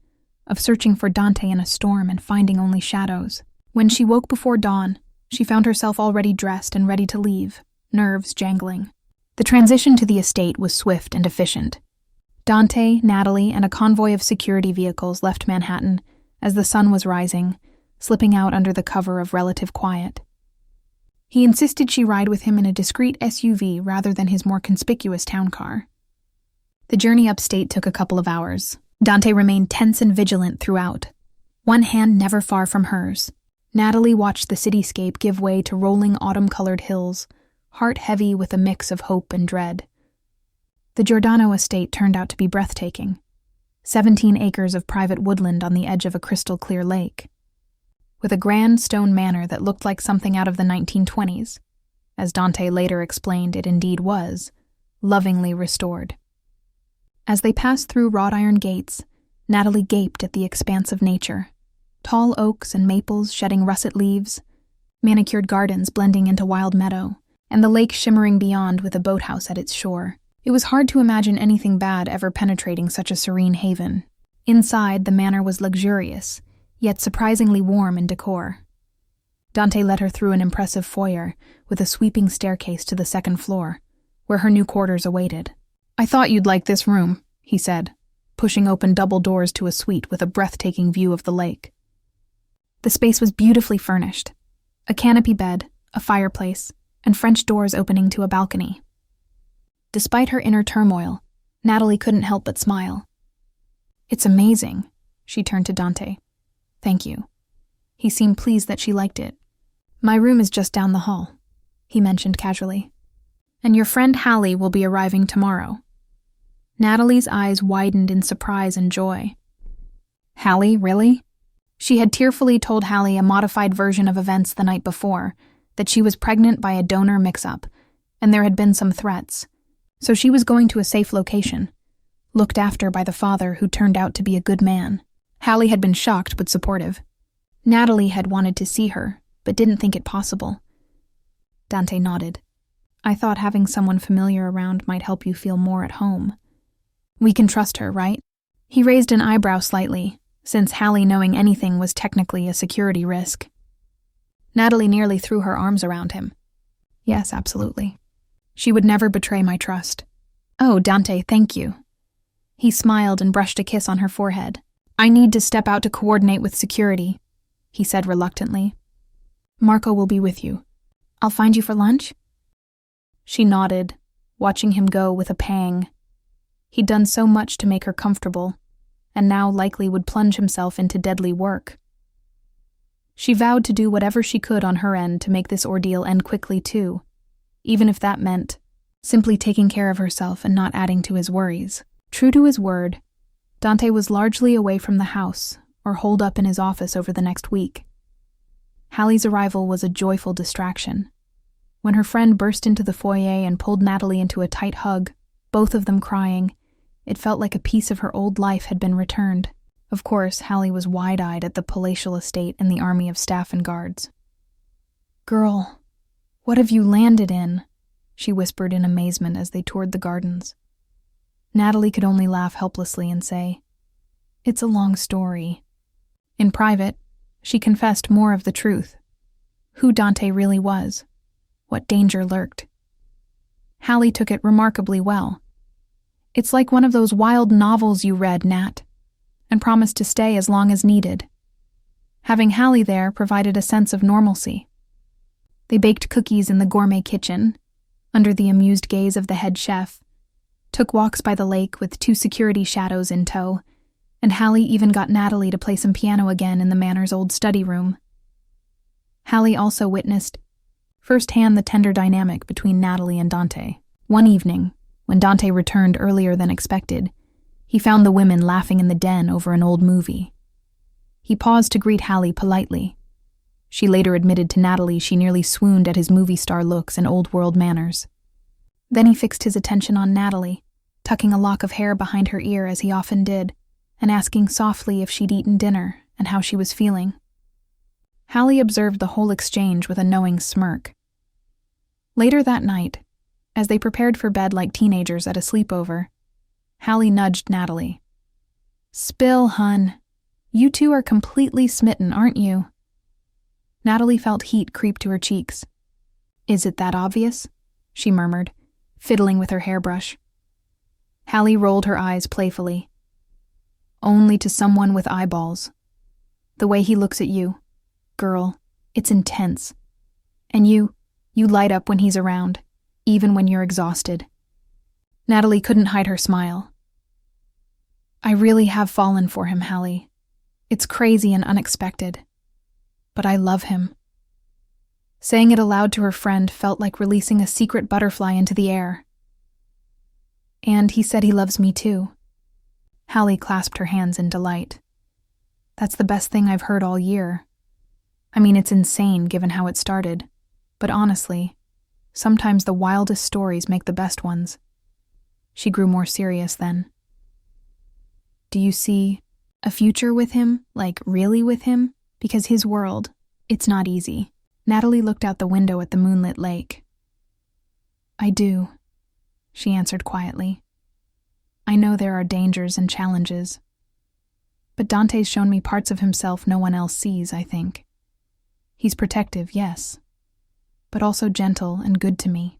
of searching for Dante in a storm and finding only shadows. When she woke before dawn, she found herself already dressed and ready to leave, nerves jangling. The transition to the estate was swift and efficient. Dante, Natalie, and a convoy of security vehicles left Manhattan as the sun was rising, slipping out under the cover of relative quiet. He insisted she ride with him in a discreet SUV rather than his more conspicuous town car. The journey upstate took a couple of hours. Dante remained tense and vigilant throughout, one hand never far from hers. Natalie watched the cityscape give way to rolling autumn-colored hills, heart heavy with a mix of hope and dread. The Giordano estate turned out to be breathtaking. 17 acres of private woodland on the edge of a crystal-clear lake, with a grand stone manor that looked like something out of the 1920s. As Dante later explained, it indeed was, lovingly restored. As they passed through wrought iron gates, Natalie gaped at the expanse of nature. Tall oaks and maples shedding russet leaves, manicured gardens blending into wild meadow, and the lake shimmering beyond with a boathouse at its shore. It was hard to imagine anything bad ever penetrating such a serene haven. Inside, the manor was luxurious, yet surprisingly warm in decor. Dante led her through an impressive foyer with a sweeping staircase to the second floor, where her new quarters awaited. "I thought you'd like this room," he said, pushing open double doors to a suite with a breathtaking view of the lake. The space was beautifully furnished. A canopy bed, a fireplace, and French doors opening to a balcony. Despite her inner turmoil, Natalie couldn't help but smile. "It's amazing," she turned to Dante. "Thank you." He seemed pleased that she liked it. "My room is just down the hall," he mentioned casually. "And your friend Hallie will be arriving tomorrow." Natalie's eyes widened in surprise and joy. "Hallie, really?" She had tearfully told Hallie a modified version of events the night before, that she was pregnant by a donor mix-up, and there had been some threats. So she was going to a safe location, looked after by the father who turned out to be a good man. Hallie had been shocked but supportive. Natalie had wanted to see her, but didn't think it possible. Dante nodded. "I thought having someone familiar around might help you feel more at home. We can trust her, right?" He raised an eyebrow slightly, since Hallie knowing anything was technically a security risk. Natalie nearly threw her arms around him. "Yes, absolutely. She would never betray my trust." "Oh, Dante, thank you." He smiled and brushed a kiss on her forehead. "I need to step out to coordinate with security," he said reluctantly. "Marco will be with you. I'll find you for lunch?" She nodded, watching him go with a pang. He'd done so much to make her comfortable, and now likely would plunge himself into deadly work. She vowed to do whatever she could on her end to make this ordeal end quickly too, even if that meant simply taking care of herself and not adding to his worries. True to his word, Dante was largely away from the house or holed up in his office over the next week. Hallie's arrival was a joyful distraction. When her friend burst into the foyer and pulled Natalie into a tight hug, both of them crying, it felt like a piece of her old life had been returned. Of course, Hallie was wide-eyed at the palatial estate and the army of staff and guards. "Girl, what have you landed in?" she whispered in amazement as they toured the gardens. Natalie could only laugh helplessly and say, "It's a long story." In private, she confessed more of the truth. who Dante really was, what danger lurked. Hallie took it remarkably well. It's like one of those wild novels you read, Nat, and promised to stay as long as needed. Having Hallie there provided a sense of normalcy. They baked cookies in the gourmet kitchen, under the amused gaze of the head chef, took walks by the lake with 2 security shadows in tow, and Hallie even got Natalie to play some piano again in the Manor's old study room. Hallie also witnessed firsthand the tender dynamic between Natalie and Dante. One evening, when Dante returned earlier than expected, he found the women laughing in the den over an old movie. He paused to greet Hallie politely. She later admitted to Natalie she nearly swooned at his movie star looks and old-world manners. Then he fixed his attention on Natalie, tucking a lock of hair behind her ear as he often did, and asking softly if she'd eaten dinner and how she was feeling. Hallie observed the whole exchange with a knowing smirk. Later that night, as they prepared for bed like teenagers at a sleepover, Hallie nudged Natalie. "Spill, hun. You two are completely smitten, aren't you?" Natalie felt heat creep to her cheeks. "Is it that obvious?" she murmured, fiddling with her hairbrush. Hallie rolled her eyes playfully. "Only to someone with eyeballs. The way he looks at you, girl, it's intense. And you light up when he's around, even when you're exhausted." Natalie couldn't hide her smile. "I really have fallen for him, Hallie. It's crazy and unexpected. But I love him." Saying it aloud to her friend felt like releasing a secret butterfly into the air. "And he said he loves me too." Hallie clasped her hands in delight. "That's the best thing I've heard all year. I mean, it's insane given how it started. But honestly, sometimes the wildest stories make the best ones." She grew more serious then. "Do you see a future with him, like really with him? Because his world, it's not easy." Natalie looked out the window at the moonlit lake. "I do," she answered quietly. "I know there are dangers and challenges. But Dante's shown me parts of himself no one else sees, I think. He's protective, yes, but also gentle and good to me.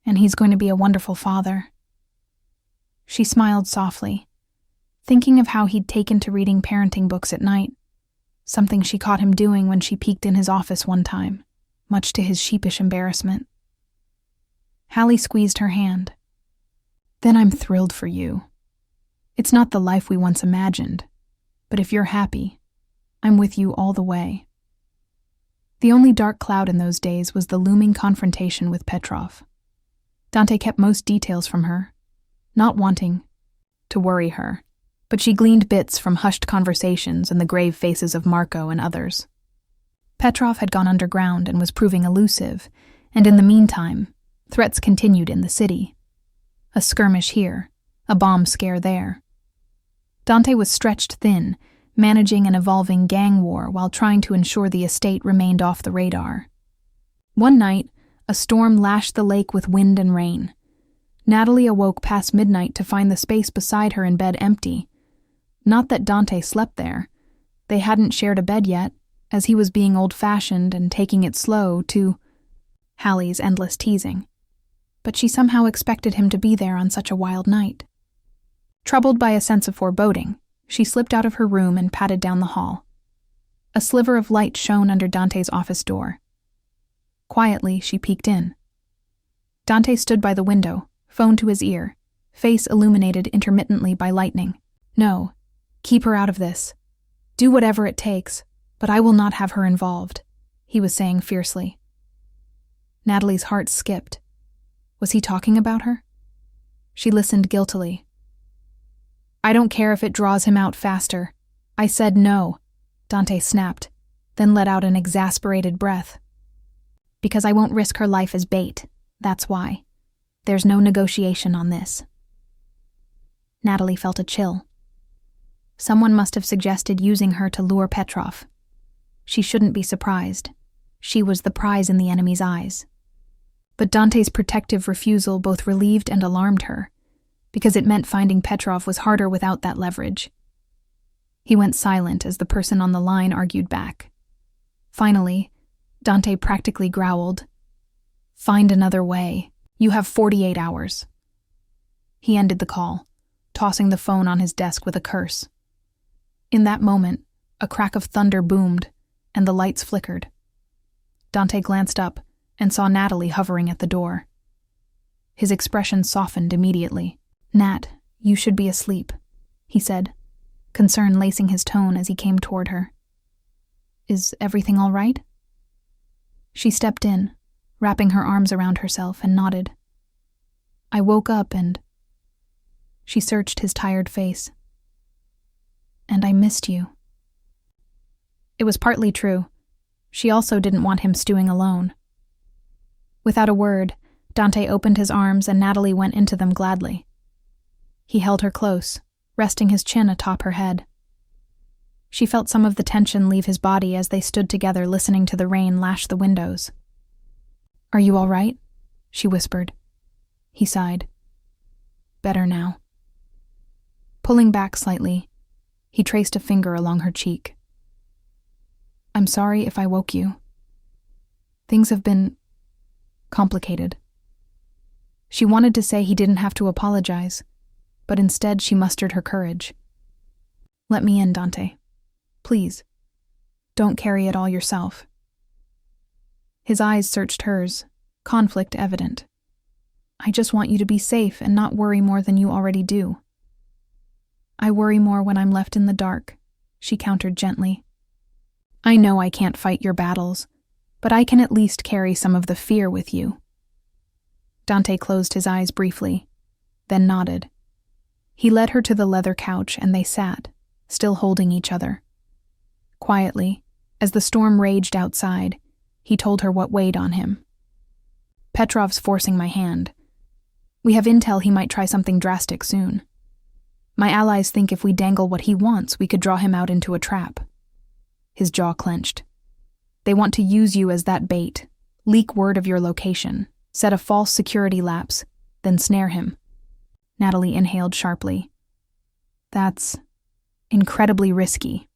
And he's going to be a wonderful father." She smiled softly, thinking of how he'd taken to reading parenting books at night, something she caught him doing when she peeked in his office one time, much to his sheepish embarrassment. Hallie squeezed her hand. "Then I'm thrilled for you. It's not the life we once imagined, but if you're happy, I'm with you all the way." The only dark cloud in those days was the looming confrontation with Petrov. Dante kept most details from her, not wanting to worry her, but she gleaned bits from hushed conversations and the grave faces of Marco and others. Petrov had gone underground and was proving elusive, and in the meantime, threats continued in the city. A skirmish here, a bomb scare there. Dante was stretched thin, managing an evolving gang war while trying to ensure the estate remained off the radar. One night, a storm lashed the lake with wind and rain. Natalie awoke past midnight to find the space beside her in bed empty. Not that Dante slept there. They hadn't shared a bed yet, as he was being old-fashioned and taking it slow to Hallie's endless teasing. But she somehow expected him to be there on such a wild night. Troubled by a sense of foreboding, she slipped out of her room and padded down the hall. A sliver of light shone under Dante's office door. Quietly, she peeked in. Dante stood by the window, phone to his ear, face illuminated intermittently by lightning. "No, keep her out of this. Do whatever it takes, but I will not have her involved," he was saying fiercely. Natalie's heart skipped. Was he talking about her? She listened guiltily. "I don't care if it draws him out faster. I said no," Dante snapped, then let out an exasperated breath. "Because I won't risk her life as bait. That's why. There's no negotiation on this." Natalie felt a chill. Someone must have suggested using her to lure Petrov. She shouldn't be surprised. She was the prize in the enemy's eyes. But Dante's protective refusal both relieved and alarmed her, because it meant finding Petrov was harder without that leverage. He went silent as the person on the line argued back. Finally, Dante practically growled. Find another way. You have 48 hours. He ended the call, tossing the phone on his desk with a curse. In that moment, a crack of thunder boomed, and the lights flickered. Dante glanced up and saw Natalie hovering at the door. His expression softened immediately. Nat, you should be asleep, he said, concern lacing his tone as he came toward her. Is everything all right? She stepped in, wrapping her arms around herself, and nodded. I woke up and... She searched his tired face. And I missed you. It was partly true. She also didn't want him stewing alone. Without a word, Dante opened his arms and Natalie went into them gladly. He held her close, resting his chin atop her head. She felt some of the tension leave his body as they stood together listening to the rain lash the windows. Are you all right? She whispered. He sighed. Better now. Pulling back slightly, he traced a finger along her cheek. I'm sorry if I woke you. Things have been complicated. She wanted to say he didn't have to apologize, but instead she mustered her courage. Let me in, Dante. Please. Don't carry it all yourself. His eyes searched hers, conflict evident. I just want you to be safe and not worry more than you already do. I worry more when I'm left in the dark, she countered gently. I know I can't fight your battles, but I can at least carry some of the fear with you. Dante closed his eyes briefly, then nodded. He led her to the leather couch and they sat, still holding each other. Quietly, as the storm raged outside, he told her what weighed on him. Petrov's forcing my hand. We have intel he might try something drastic soon. My allies think if we dangle what he wants, we could draw him out into a trap. His jaw clenched. They want to use you as that bait, leak word of your location, set a false security lapse, then snare him. Natalie inhaled sharply. That's incredibly risky.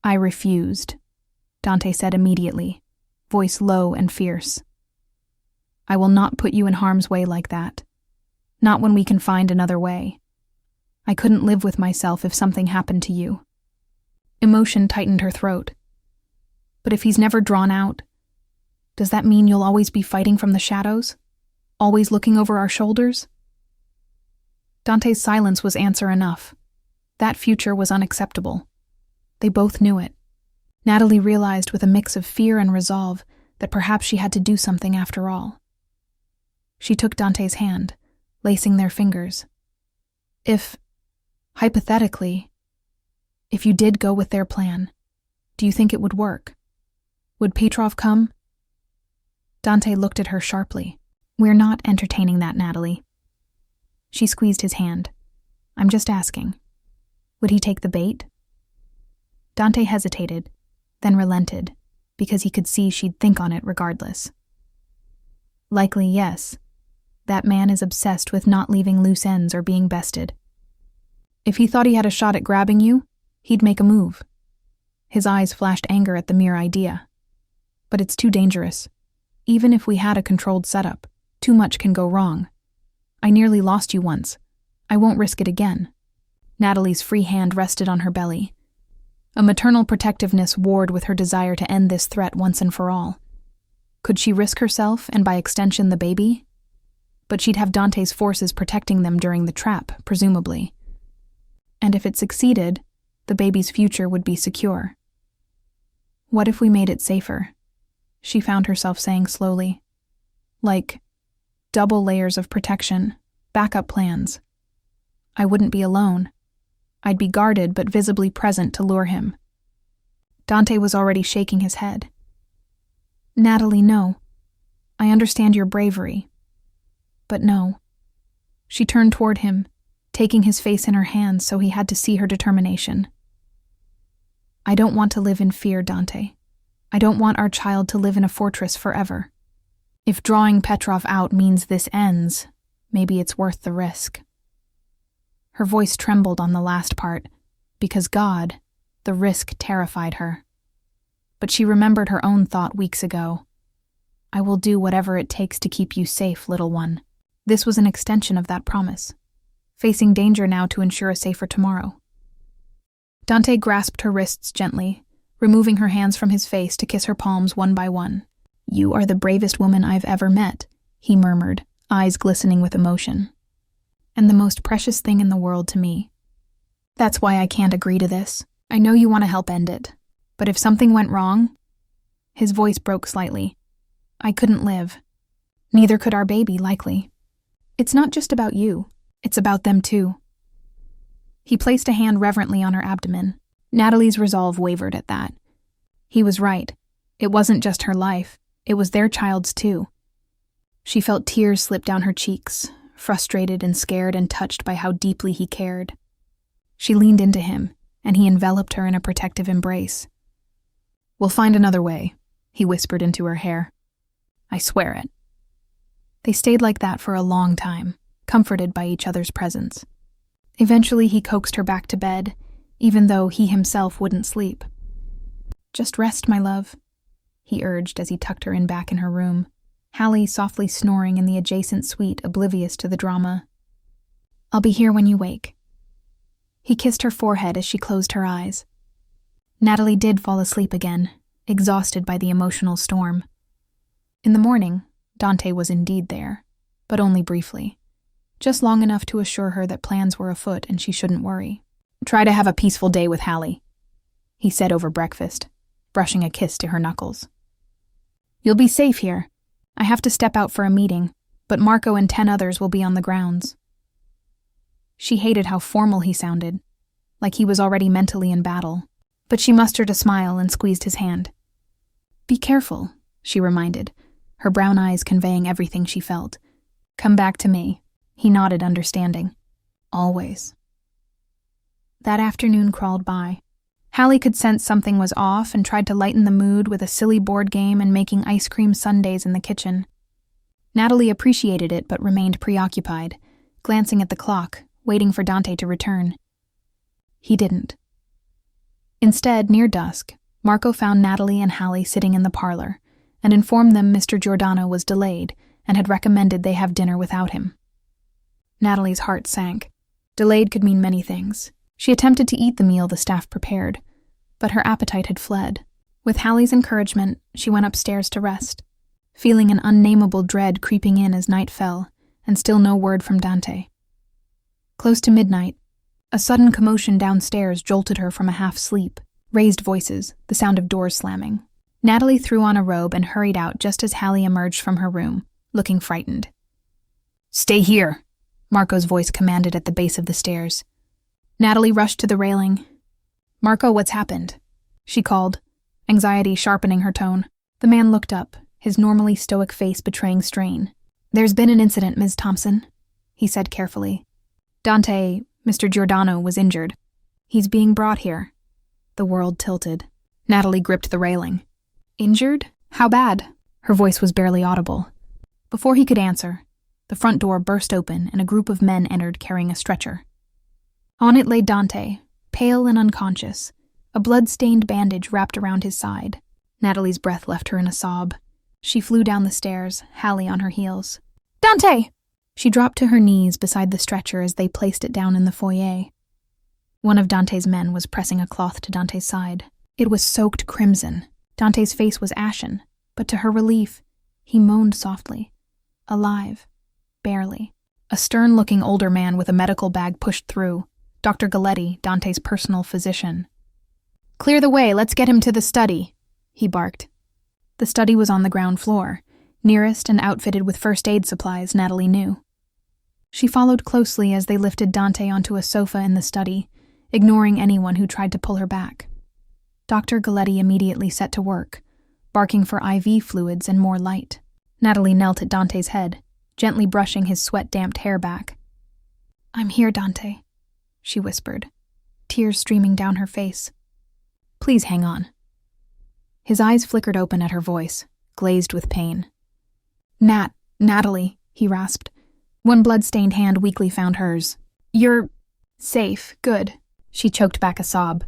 I refused, Dante said immediately, voice low and fierce. I will not put you in harm's way like that. Not when we can find another way. I couldn't live with myself if something happened to you. Emotion tightened her throat. But if he's never drawn out, does that mean you'll always be fighting from the shadows? Always looking over our shoulders? Dante's silence was answer enough. That future was unacceptable. They both knew it. Natalie realized with a mix of fear and resolve that perhaps she had to do something after all. She took Dante's hand, lacing their fingers. Hypothetically, if you did go with their plan, do you think it would work? Would Petrov come? Dante looked at her sharply. We're not entertaining that, Natalie. She squeezed his hand. I'm just asking. Would he take the bait? Dante hesitated, then relented, because he could see she'd think on it regardless. Likely yes. That man is obsessed with not leaving loose ends or being bested. If he thought he had a shot at grabbing you, he'd make a move. His eyes flashed anger at the mere idea. But it's too dangerous. Even if we had a controlled setup, too much can go wrong. I nearly lost you once. I won't risk it again. Natalie's free hand rested on her belly. A maternal protectiveness warred with her desire to end this threat once and for all. Could she risk herself and by extension the baby? But she'd have Dante's forces protecting them during the trap, presumably. And if it succeeded, the baby's future would be secure. What if we made it safer? She found herself saying slowly. Like, double layers of protection, backup plans. I wouldn't be alone. I'd be guarded but visibly present to lure him. Dante was already shaking his head. Natalie, no. I understand your bravery. But no. She turned toward him, taking his face in her hands so he had to see her determination. I don't want to live in fear, Dante. I don't want our child to live in a fortress forever. If drawing Petrov out means this ends, maybe it's worth the risk. Her voice trembled on the last part, because God, the risk terrified her. but she remembered her own thought weeks ago. I will do whatever it takes to keep you safe, little one. This was an extension of that promise, facing danger now to ensure a safer tomorrow. Dante grasped her wrists gently, removing her hands from his face to kiss her palms one by one. You are the bravest woman I've ever met, he murmured, eyes glistening with emotion. And the most precious thing in the world to me. That's why I can't agree to this. I know you want to help end it. But if something went wrong... His voice broke slightly. I couldn't live. Neither could our baby, likely. It's not just about you. It's about them too. He placed a hand reverently on her abdomen. Natalie's resolve wavered at that. He was right. It wasn't just her life. It was their child's too. She felt tears slip down her cheeks, frustrated and scared and touched by how deeply he cared. She leaned into him, and he enveloped her in a protective embrace. We'll find another way, he whispered into her hair. I swear it. They stayed like that for a long time, comforted by each other's presence. Eventually he coaxed her back to bed, even though he himself wouldn't sleep. Just rest, my love, he urged as he tucked her in back in her room, Hallie softly snoring in the adjacent suite, oblivious to the drama. I'll be here when you wake. He kissed her forehead as she closed her eyes. Natalie did fall asleep again, exhausted by the emotional storm. In the morning, Dante was indeed there, but only briefly. Just long enough to assure her that plans were afoot and she shouldn't worry. Try to have a peaceful day with Hallie, he said over breakfast, brushing a kiss to her knuckles. You'll be safe here. I have to step out for a meeting, but Marco and 10 others will be on the grounds. She hated how formal he sounded, like he was already mentally in battle, but she mustered a smile and squeezed his hand. Be careful, she reminded, her brown eyes conveying everything she felt. Come back to me. He nodded, understanding. Always. That afternoon crawled by. Hallie could sense something was off and tried to lighten the mood with a silly board game and making ice cream sundaes in the kitchen. Natalie appreciated it but remained preoccupied, glancing at the clock, waiting for Dante to return. He didn't. Instead, near dusk, Marco found Natalie and Hallie sitting in the parlor and informed them Mr. Giordano was delayed and had recommended they have dinner without him. Natalie's heart sank. Delayed could mean many things. She attempted to eat the meal the staff prepared, but her appetite had fled. With Hallie's encouragement, she went upstairs to rest, feeling an unnameable dread creeping in as night fell, and still no word from Dante. Close to midnight, a sudden commotion downstairs jolted her from a half-sleep. Raised voices, the sound of doors slamming. Natalie threw on a robe and hurried out just as Hallie emerged from her room, looking frightened. Stay here, Marco's voice commanded at the base of the stairs. Natalie rushed to the railing. Marco, what's happened? She called, anxiety sharpening her tone. The man looked up, his normally stoic face betraying strain. There's been an incident, Ms. Thompson, he said carefully. Dante, Mr. Giordano, was injured. He's being brought here. The world tilted. Natalie gripped the railing. Injured? How bad? Her voice was barely audible. Before he could answer, the front door burst open and a group of men entered carrying a stretcher. On it lay Dante, pale and unconscious, a blood-stained bandage wrapped around his side. Natalie's breath left her in a sob. She flew down the stairs, Hallie on her heels. Dante! She dropped to her knees beside the stretcher as they placed it down in the foyer. One of Dante's men was pressing a cloth to Dante's side. It was soaked crimson. Dante's face was ashen, but to her relief, he moaned softly. Alive. Barely. A stern-looking older man with a medical bag pushed through. Dr. Galletti, Dante's personal physician. Clear the way, let's get him to the study, he barked. The study was on the ground floor, nearest and outfitted with first aid supplies Natalie knew. She followed closely as they lifted Dante onto a sofa in the study, ignoring anyone who tried to pull her back. Dr. Galletti immediately set to work, barking for IV fluids and more light. Natalie knelt at Dante's head, gently brushing his sweat-damped hair back. I'm here, Dante, she whispered, tears streaming down her face. Please hang on. His eyes flickered open at her voice, glazed with pain. Natalie, he rasped. One blood-stained hand weakly found hers. You're safe, good. She choked back a sob.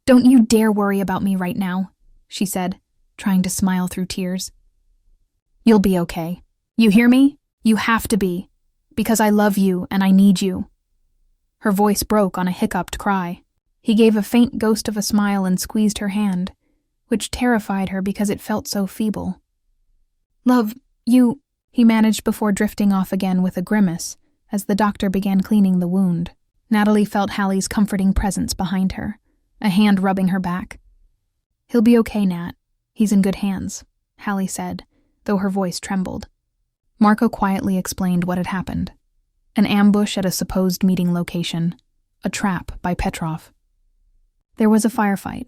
Don't you dare worry about me right now, she said, trying to smile through tears. You'll be okay. You hear me? You have to be. Because I love you and I need you. Her voice broke on a hiccuped cry. He gave a faint ghost of a smile and squeezed her hand, which terrified her because it felt so feeble. Love, you, he managed before drifting off again with a grimace as the doctor began cleaning the wound. Natalie felt Hallie's comforting presence behind her, a hand rubbing her back. He'll be okay, Nat. He's in good hands, Hallie said, though her voice trembled. Marco quietly explained what had happened. An ambush at a supposed meeting location, a trap by Petrov. There was a firefight,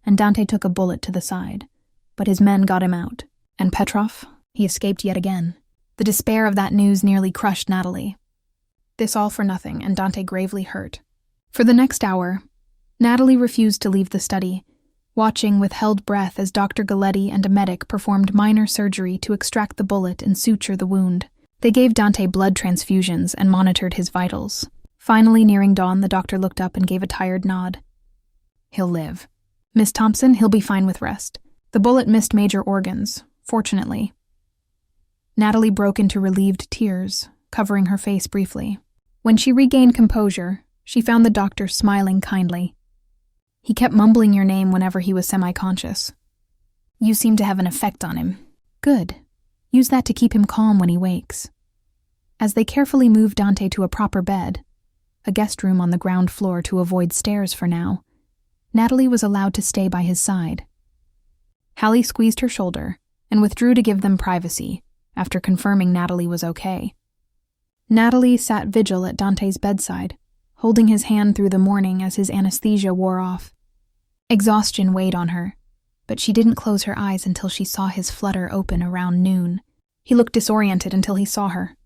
and Dante took a bullet to the side, but his men got him out, and Petrov, he escaped yet again. The despair of that news nearly crushed Natalie. This all for nothing, and Dante gravely hurt. For the next hour, Natalie refused to leave the study, watching with held breath as Dr. Galletti and a medic performed minor surgery to extract the bullet and suture the wound. They gave Dante blood transfusions and monitored his vitals. Finally, nearing dawn, the doctor looked up and gave a tired nod. He'll live. Miss Thompson, he'll be fine with rest. The bullet missed major organs, fortunately. Natalie broke into relieved tears, covering her face briefly. When she regained composure, she found the doctor smiling kindly. He kept mumbling your name whenever he was semi-conscious. You seem to have an effect on him. Good. Use that to keep him calm when he wakes. As they carefully moved Dante to a proper bed, a guest room on the ground floor to avoid stairs for now, Natalie was allowed to stay by his side. Hallie squeezed her shoulder and withdrew to give them privacy after confirming Natalie was okay. Natalie sat vigil at Dante's bedside, holding his hand through the morning as his anesthesia wore off. Exhaustion weighed on her, but she didn't close her eyes until she saw his flutter open around noon. He looked disoriented until he saw her.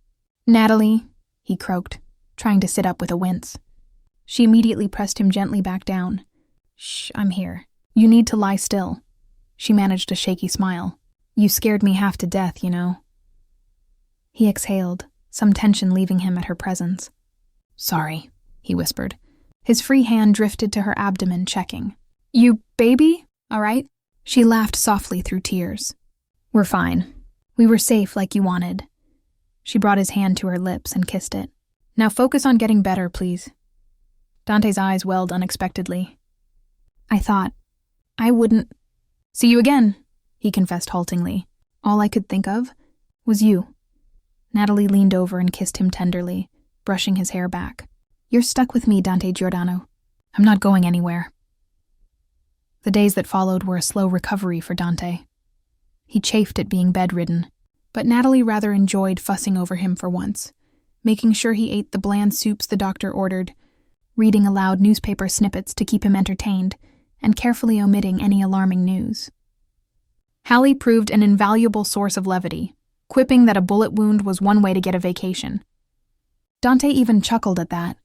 Natalie, he croaked, trying to sit up with a wince. She immediately pressed him gently back down. Shh, I'm here. You need to lie still. She managed a shaky smile. You scared me half to death, you know. He exhaled, some tension leaving him at her presence. Sorry, he whispered. His free hand drifted to her abdomen, checking. You baby? All right? She laughed softly through tears. We're fine. We were safe like you wanted. She brought his hand to her lips and kissed it. Now focus on getting better, please. Dante's eyes welled unexpectedly. I thought I wouldn't see you again, he confessed haltingly. All I could think of was you. Natalie leaned over and kissed him tenderly, brushing his hair back. You're stuck with me, Dante Giordano. I'm not going anywhere. The days that followed were a slow recovery for Dante. He chafed at being bedridden, but Natalie rather enjoyed fussing over him for once, making sure he ate the bland soups the doctor ordered, reading aloud newspaper snippets to keep him entertained, and carefully omitting any alarming news. Hallie proved an invaluable source of levity, quipping that a bullet wound was one way to get a vacation. Dante even chuckled at that,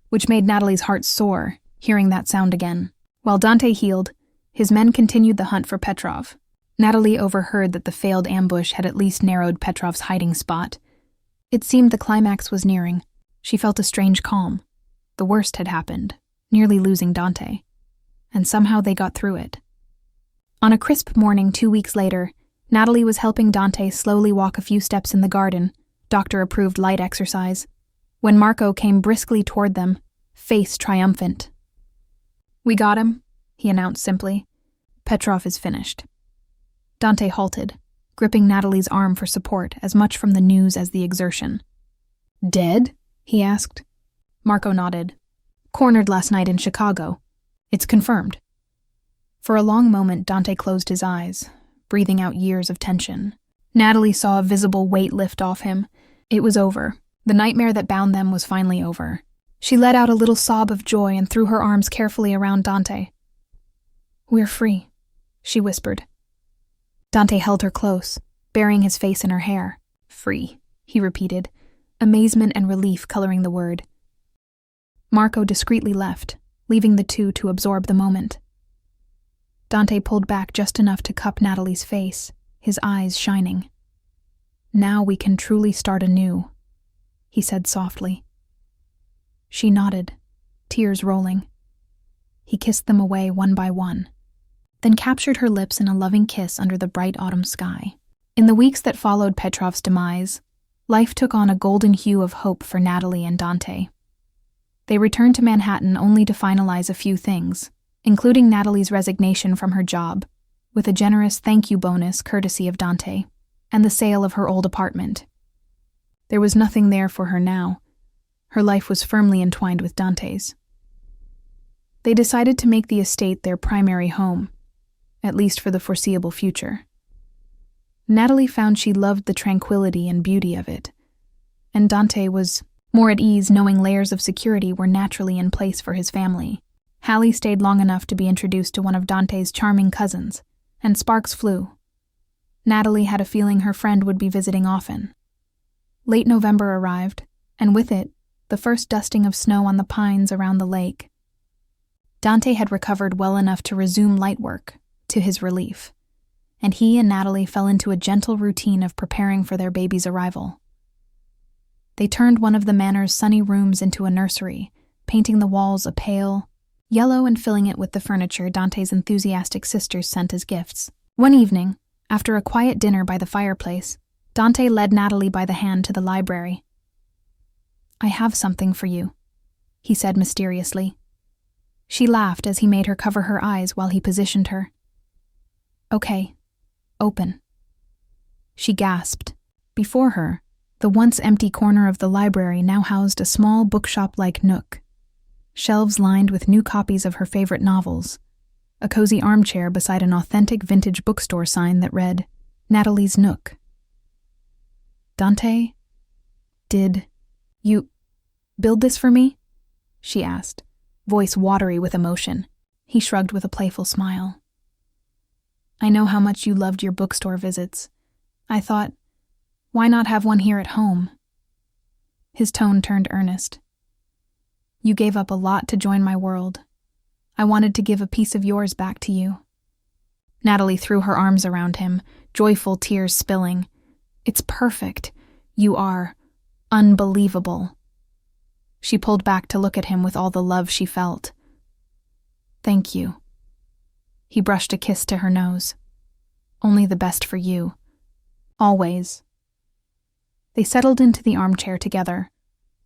which made Natalie's heart soar, hearing that sound again. While Dante healed, his men continued the hunt for Petrov. Natalie overheard that the failed ambush had at least narrowed Petrov's hiding spot. It seemed the climax was nearing. She felt a strange calm. The worst had happened, nearly losing Dante. And somehow they got through it. On a crisp morning 2 weeks later, Natalie was helping Dante slowly walk a few steps in the garden, doctor-approved light exercise, when Marco came briskly toward them, face triumphant. We got him, he announced simply. Petrov is finished. Dante halted, gripping Natalie's arm for support as much from the news as the exertion. Dead? He asked. Marco nodded. Cornered last night in Chicago. It's confirmed. For a long moment, Dante closed his eyes, breathing out years of tension. Natalie saw a visible weight lift off him. It was over. The nightmare that bound them was finally over. She let out a little sob of joy and threw her arms carefully around Dante. We're free, she whispered. Dante held her close, burying his face in her hair. Free, he repeated, amazement and relief coloring the word. Marco discreetly left, leaving the two to absorb the moment. Dante pulled back just enough to cup Natalie's face, his eyes shining. Now we can truly start anew, he said softly. She nodded, tears rolling. He kissed them away one by one. then captured her lips in a loving kiss under the bright autumn sky. In the weeks that followed Petrov's demise, life took on a golden hue of hope for Natalie and Dante. They returned to Manhattan only to finalize a few things, including Natalie's resignation from her job, with a generous thank you bonus courtesy of Dante, and the sale of her old apartment. There was nothing there for her now. Her life was firmly entwined with Dante's. They decided to make the estate their primary home, at least for the foreseeable future. Natalie found she loved the tranquility and beauty of it, and Dante was more at ease knowing layers of security were naturally in place for his family. Hallie stayed long enough to be introduced to one of Dante's charming cousins, and sparks flew. Natalie had a feeling her friend would be visiting often. Late November arrived, and with it, the first dusting of snow on the pines around the lake. Dante had recovered well enough to resume light work, to his relief, and he and Natalie fell into a gentle routine of preparing for their baby's arrival. They turned one of the manor's sunny rooms into a nursery, painting the walls a pale yellow and filling it with the furniture Dante's enthusiastic sisters sent as gifts. One evening, after a quiet dinner by the fireplace, Dante led Natalie by the hand to the library. "I have something for you," he said mysteriously. She laughed as he made her cover her eyes while he positioned her. "Okay, open." She gasped. Before her, the once empty corner of the library now housed a small bookshop-like nook. Shelves lined with new copies of her favorite novels, a cozy armchair beside an authentic vintage bookstore sign that read, "Natalie's Nook." "Dante, did you build this for me?" she asked, voice watery with emotion. He shrugged with a playful smile. "I know how much you loved your bookstore visits. I thought, why not have one here at home?" His tone turned earnest. "You gave up a lot to join my world. I wanted to give a piece of yours back to you." Natalie threw her arms around him, joyful tears spilling. "It's perfect. You are unbelievable." She pulled back to look at him with all the love she felt. "Thank you." He brushed a kiss to her nose. "Only the best for you. Always." They settled into the armchair together,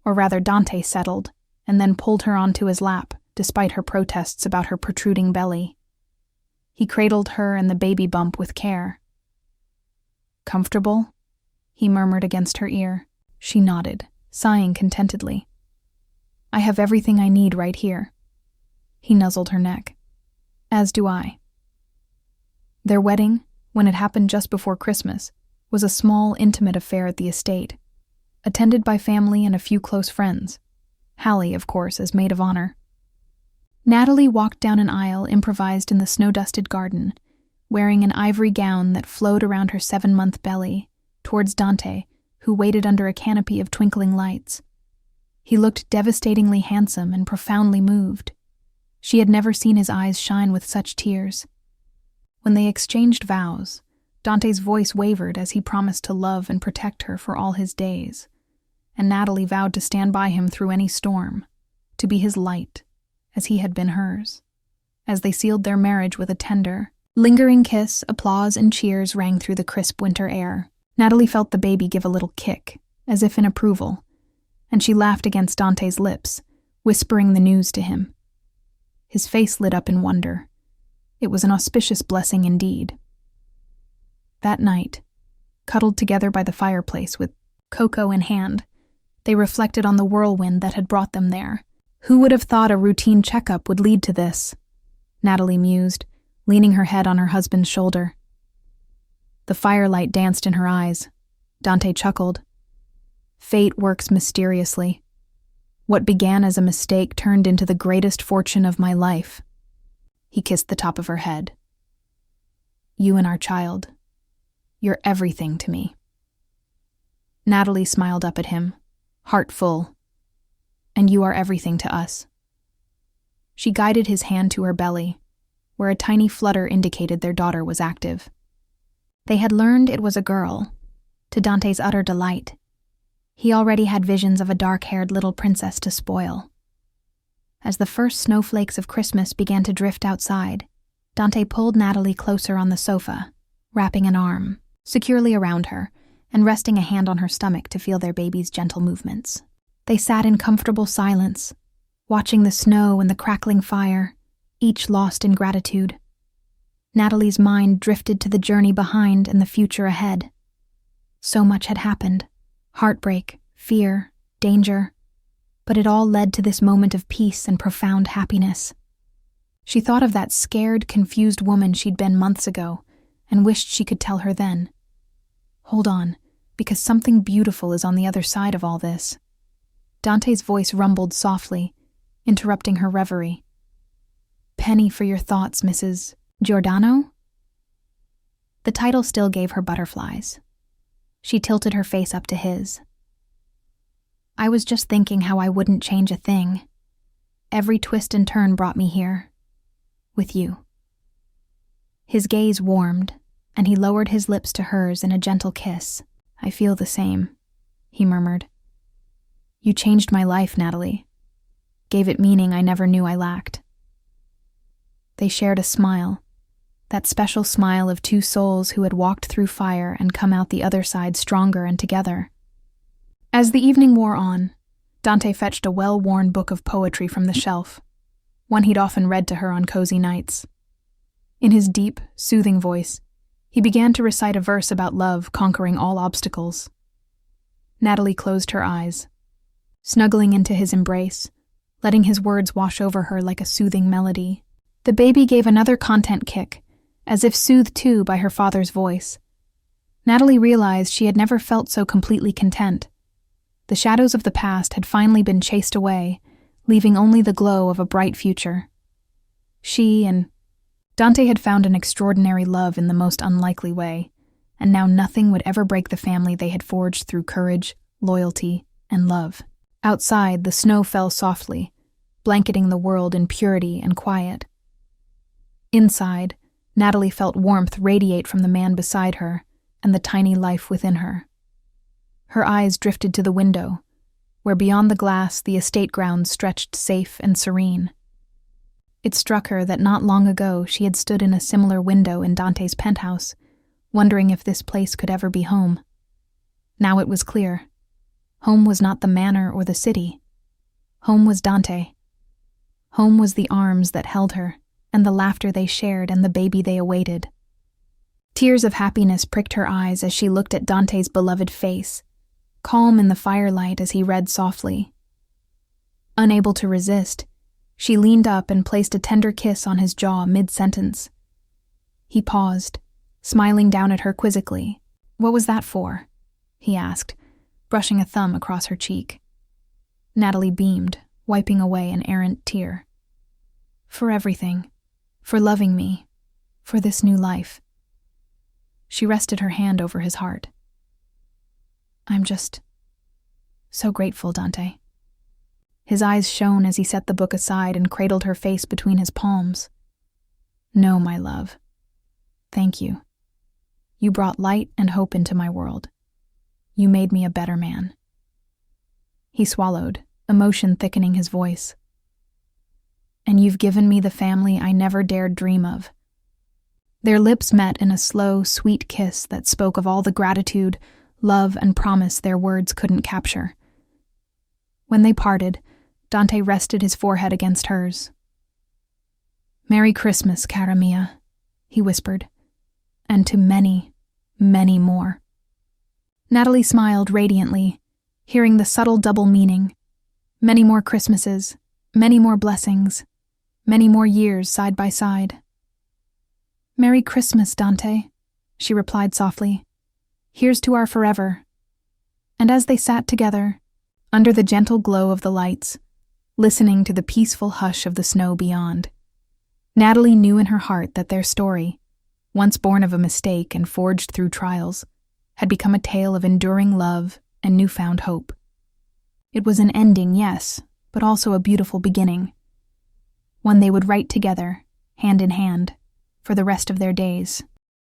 or rather Dante settled, and then pulled her onto his lap, despite her protests about her protruding belly. He cradled her and the baby bump with care. "Comfortable?" he murmured against her ear. She nodded, sighing contentedly. "I have everything I need right here." He nuzzled her neck. "As do I." Their wedding, when it happened just before Christmas, was a small, intimate affair at the estate, attended by family and a few close friends. Hallie, of course, as maid of honor. Natalie walked down an aisle improvised in the snow-dusted garden, wearing an ivory gown that flowed around her 7-month belly, towards Dante, who waited under a canopy of twinkling lights. He looked devastatingly handsome and profoundly moved. She had never seen his eyes shine with such tears. When they exchanged vows, Dante's voice wavered as he promised to love and protect her for all his days, and Natalie vowed to stand by him through any storm, to be his light, as he had been hers. As they sealed their marriage with a tender, lingering kiss, applause and cheers rang through the crisp winter air. Natalie felt the baby give a little kick, as if in approval, and she laughed against Dante's lips, whispering the news to him. His face lit up in wonder. It was an auspicious blessing indeed. That night, cuddled together by the fireplace with cocoa in hand, they reflected on the whirlwind that had brought them there. Who would have thought a routine checkup would lead to this? Natalie mused, leaning her head on her husband's shoulder. The firelight danced in her eyes. Dante chuckled. Fate works mysteriously. What began as a mistake turned into the greatest fortune of my life. He kissed the top of her head. You and our child. You're everything to me. Natalie smiled up at him, heart full. And you are everything to us. She guided his hand to her belly, where a tiny flutter indicated their daughter was active. They had learned it was a girl, to Dante's utter delight. He already had visions of a dark-haired little princess to spoil. As the first snowflakes of Christmas began to drift outside, Dante pulled Natalie closer on the sofa, wrapping an arm securely around her and resting a hand on her stomach to feel their baby's gentle movements. They sat in comfortable silence, watching the snow and the crackling fire, each lost in gratitude. Natalie's mind drifted to the journey behind and the future ahead. So much had happened: heartbreak, fear, danger, but it all led to this moment of peace and profound happiness. She thought of that scared, confused woman she'd been months ago and wished she could tell her then, "Hold on, because something beautiful is on the other side of all this." Dante's voice rumbled softly, interrupting her reverie. "Penny for your thoughts, Mrs. Giordano?" The title still gave her butterflies. She tilted her face up to his. "I was just thinking how I wouldn't change a thing. Every twist and turn brought me here. With you." His gaze warmed, and he lowered his lips to hers in a gentle kiss. "I feel the same," he murmured. "You changed my life, Natalie. Gave it meaning I never knew I lacked." They shared a smile, that special smile of two souls who had walked through fire and come out the other side stronger and together. As the evening wore on, Dante fetched a well-worn book of poetry from the shelf, one he'd often read to her on cozy nights. In his deep, soothing voice, he began to recite a verse about love conquering all obstacles. Natalie closed her eyes, snuggling into his embrace, letting his words wash over her like a soothing melody. The baby gave another content kick, as if soothed too by her father's voice. Natalie realized she had never felt so completely content. The shadows of the past had finally been chased away, leaving only the glow of a bright future. She and Dante had found an extraordinary love in the most unlikely way, and now nothing would ever break the family they had forged through courage, loyalty, and love. Outside, the snow fell softly, blanketing the world in purity and quiet. Inside, Natalie felt warmth radiate from the man beside her and the tiny life within her. Her eyes drifted to the window, where beyond the glass the estate grounds stretched safe and serene. It struck her that not long ago she had stood in a similar window in Dante's penthouse, wondering if this place could ever be home. Now it was clear. Home was not the manor or the city. Home was Dante. Home was the arms that held her, and the laughter they shared and the baby they awaited. Tears of happiness pricked her eyes as she looked at Dante's beloved face, calm in the firelight as he read softly. Unable to resist, she leaned up and placed a tender kiss on his jaw mid-sentence. He paused, smiling down at her quizzically. "What was that for?" he asked, brushing a thumb across her cheek. Natalie beamed, wiping away an errant tear. "For everything. For loving me. For this new life." She rested her hand over his heart. "I'm just so grateful, Dante." His eyes shone as he set the book aside and cradled her face between his palms. "No, my love. Thank you. You brought light and hope into my world. You made me a better man." He swallowed, emotion thickening his voice. "And you've given me the family I never dared dream of." Their lips met in a slow, sweet kiss that spoke of all the gratitude, love, and promise their words couldn't capture. When they parted, Dante rested his forehead against hers. "Merry Christmas, cara mia," he whispered, "and to many, many more." Natalie smiled radiantly, hearing the subtle double meaning. Many more Christmases, many more blessings, many more years side by side. "Merry Christmas, Dante," she replied softly. "Here's to our forever." And as they sat together, under the gentle glow of the lights, listening to the peaceful hush of the snow beyond, Natalie knew in her heart that their story, once born of a mistake and forged through trials, had become a tale of enduring love and newfound hope. It was an ending, yes, but also a beautiful beginning, one they would write together, hand in hand, for the rest of their days.